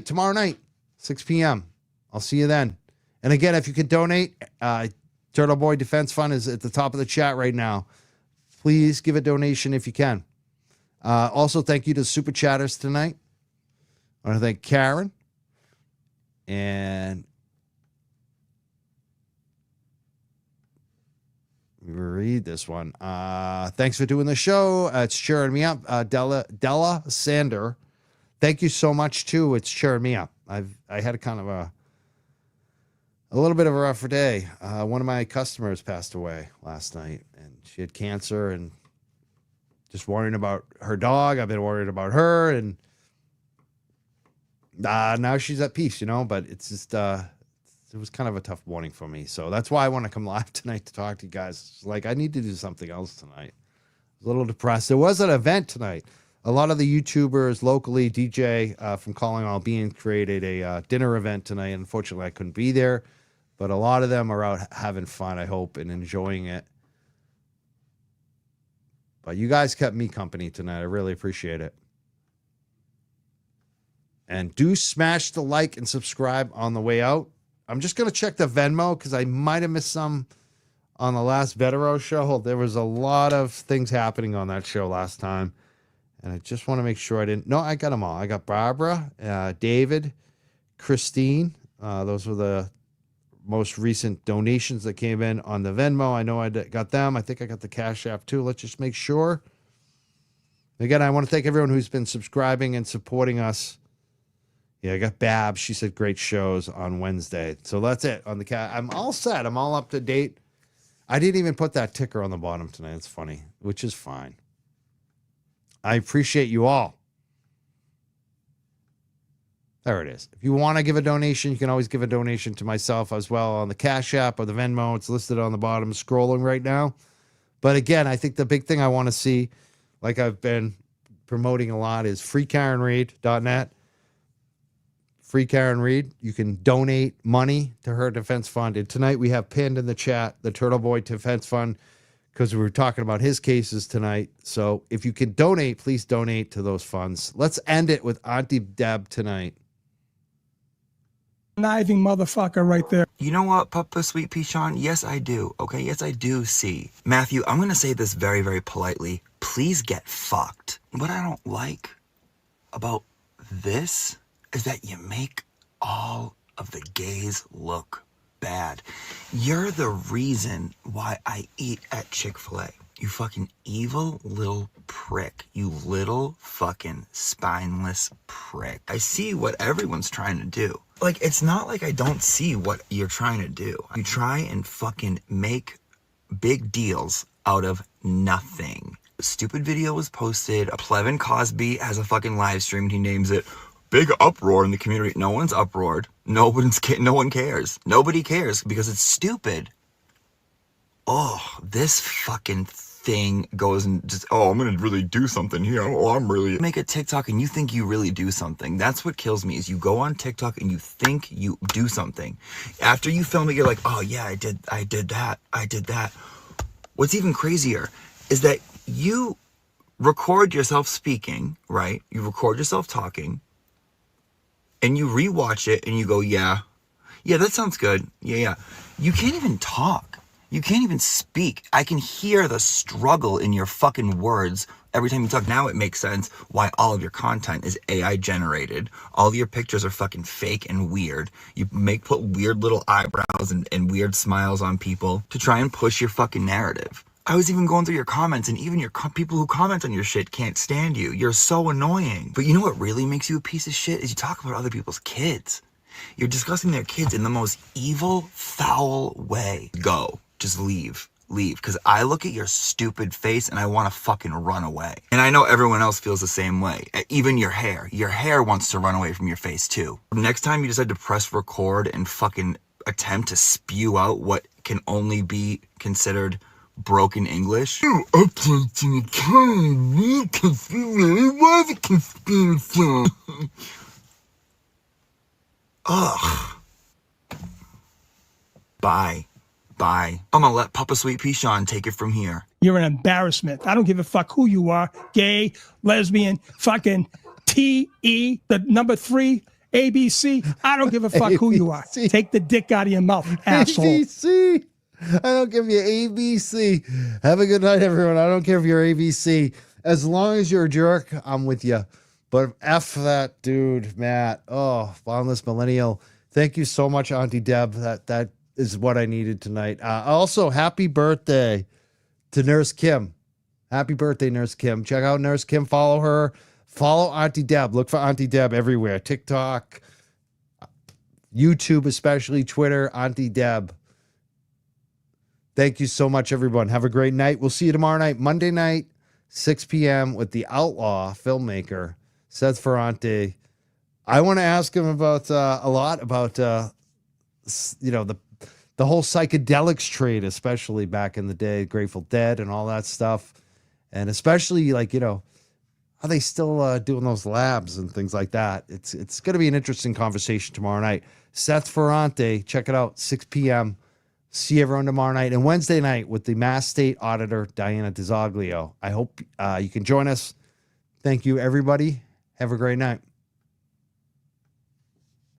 tomorrow night, 6 p.m. I'll see you then. And again, if you could donate, Turtle Boy Defense Fund is at the top of the chat right now. Please give a donation if you can. Also, thank you to Super Chatters tonight. I want to thank Karen and read this one. Thanks for doing the show. It's cheering me up. Della Sander. Thank you so much too. It's cheering me up. I had a kind of a little bit of a rough day. One of my customers passed away last night, and she had cancer, and just worrying about her dog. I've been worried about her, and now she's at peace, but it's just, it was kind of a tough morning for me. So that's why I want to come live tonight to talk to you guys. It's like, I need to do something else tonight. I was a little depressed. There was an event tonight. A lot of the YouTubers locally, DJ from Calling All Beings, created a dinner event tonight. Unfortunately, I couldn't be there, but a lot of them are out having fun, I hope, and enjoying it. But you guys kept me company tonight. I really appreciate it. And do smash the like and subscribe on the way out. I'm just going to check the Venmo because I might have missed some on the last Vetero show. There was a lot of things happening on that show last time. And I just want to make sure I didn't. No, I got them all. I got Barbara, David, Christine. Those were the most recent donations that came in on the Venmo. I know I got them. I think I got the Cash App too. Let's just make sure. Again, I want to thank everyone who's been subscribing and supporting us. Yeah, I got Bab. She said great shows on Wednesday. So that's it on the cat. I'm all set. I'm all up to date. I didn't even put that ticker on the bottom tonight. It's funny, which is fine. I appreciate you all. There it is. If you want to give a donation, you can always give a donation to myself as well on the Cash App or the Venmo. It's listed on the bottom, scrolling right now. But again, I think the big thing I want to see, like I've been promoting a lot, is freekarenreed.net. Free Karen Reed. You can donate money to her defense fund. And tonight we have pinned in the chat the Turtle Boy Defense Fund because we were talking about his cases tonight. So if you can donate, please donate to those funds. Let's end it with Auntie Deb tonight. Conniving motherfucker right there. You know what, Papa Sweet Pea Sean? Yes, I do. Okay, yes, I do see. Matthew, I'm going to say this very, very politely. Please get fucked. What I don't like about this is that you make all of the gays look bad. You're the reason why I eat at Chick-fil-A. You fucking evil little prick. You little fucking spineless prick. I see what everyone's trying to do. Like, it's not like I don't see what you're trying to do. You try and fucking make big deals out of nothing. A stupid video was posted. Plevin Cosby has a fucking live stream and he names it Big Uproar in the Community. No one's uproared. No one cares. Nobody cares because it's stupid. Oh, this fucking thing goes and just, oh, I'm gonna really do something here. Oh, I'm really make a TikTok and you think you really do something. That's what kills me, is you go on TikTok and you think you do something. After you film it, you're like, oh yeah, I did that. What's even crazier is that you record yourself speaking, right? You record yourself talking and you rewatch it and you go, yeah, that sounds good. Yeah. You can't even talk. You can't even speak. I can hear the struggle in your fucking words Every time you talk, now it makes sense why all of your content is AI generated. All of your pictures are fucking fake and weird. You put weird little eyebrows and weird smiles on people to try and push your fucking narrative. I was even going through your comments, and even your people who comment on your shit can't stand you. You're so annoying. But you know what really makes you a piece of shit is you talk about other people's kids. You're discussing their kids in the most evil, foul way. Go. Just leave. Leave. Because I look at your stupid face and I want to fucking run away. And I know everyone else feels the same way. Even your hair. Your hair wants to run away from your face too. Next time you decide to press record and fucking attempt to spew out what can only be considered broken English. Ugh. Bye. Bye. I'm gonna let Papa Sweet Pea Sean take it from here. You're an embarrassment. I don't give a fuck who you are. Gay, lesbian, fucking TE, the number 3, ABC. I don't give a fuck who you are. Take the dick out of your mouth, asshole. ABC. I don't give you ABC. Have a good night, everyone. I don't care if you're ABC. As long as you're a jerk, I'm with you. But F that dude, Matt. Oh, boundless millennial. Thank you so much, Auntie Deb. That is what I needed tonight. Also, happy birthday to Nurse Kim. Happy birthday, Nurse Kim. Check out Nurse Kim. Follow her. Follow Auntie Deb. Look for Auntie Deb everywhere. TikTok, YouTube, especially Twitter, Auntie Deb. Thank you so much, everyone. Have a great night. We'll see you tomorrow night, Monday night, 6 p.m. with the outlaw filmmaker, Seth Ferrante. I want to ask him about a lot about, the whole psychedelics trade, especially back in the day, Grateful Dead and all that stuff. And especially are they still doing those labs and things like that? It's going to be an interesting conversation tomorrow night. Seth Ferrante, check it out, 6 p.m. See everyone tomorrow night and Wednesday night with the Mass State Auditor, Diana DiZoglio. I hope you can join us. Thank you, everybody. Have a great night.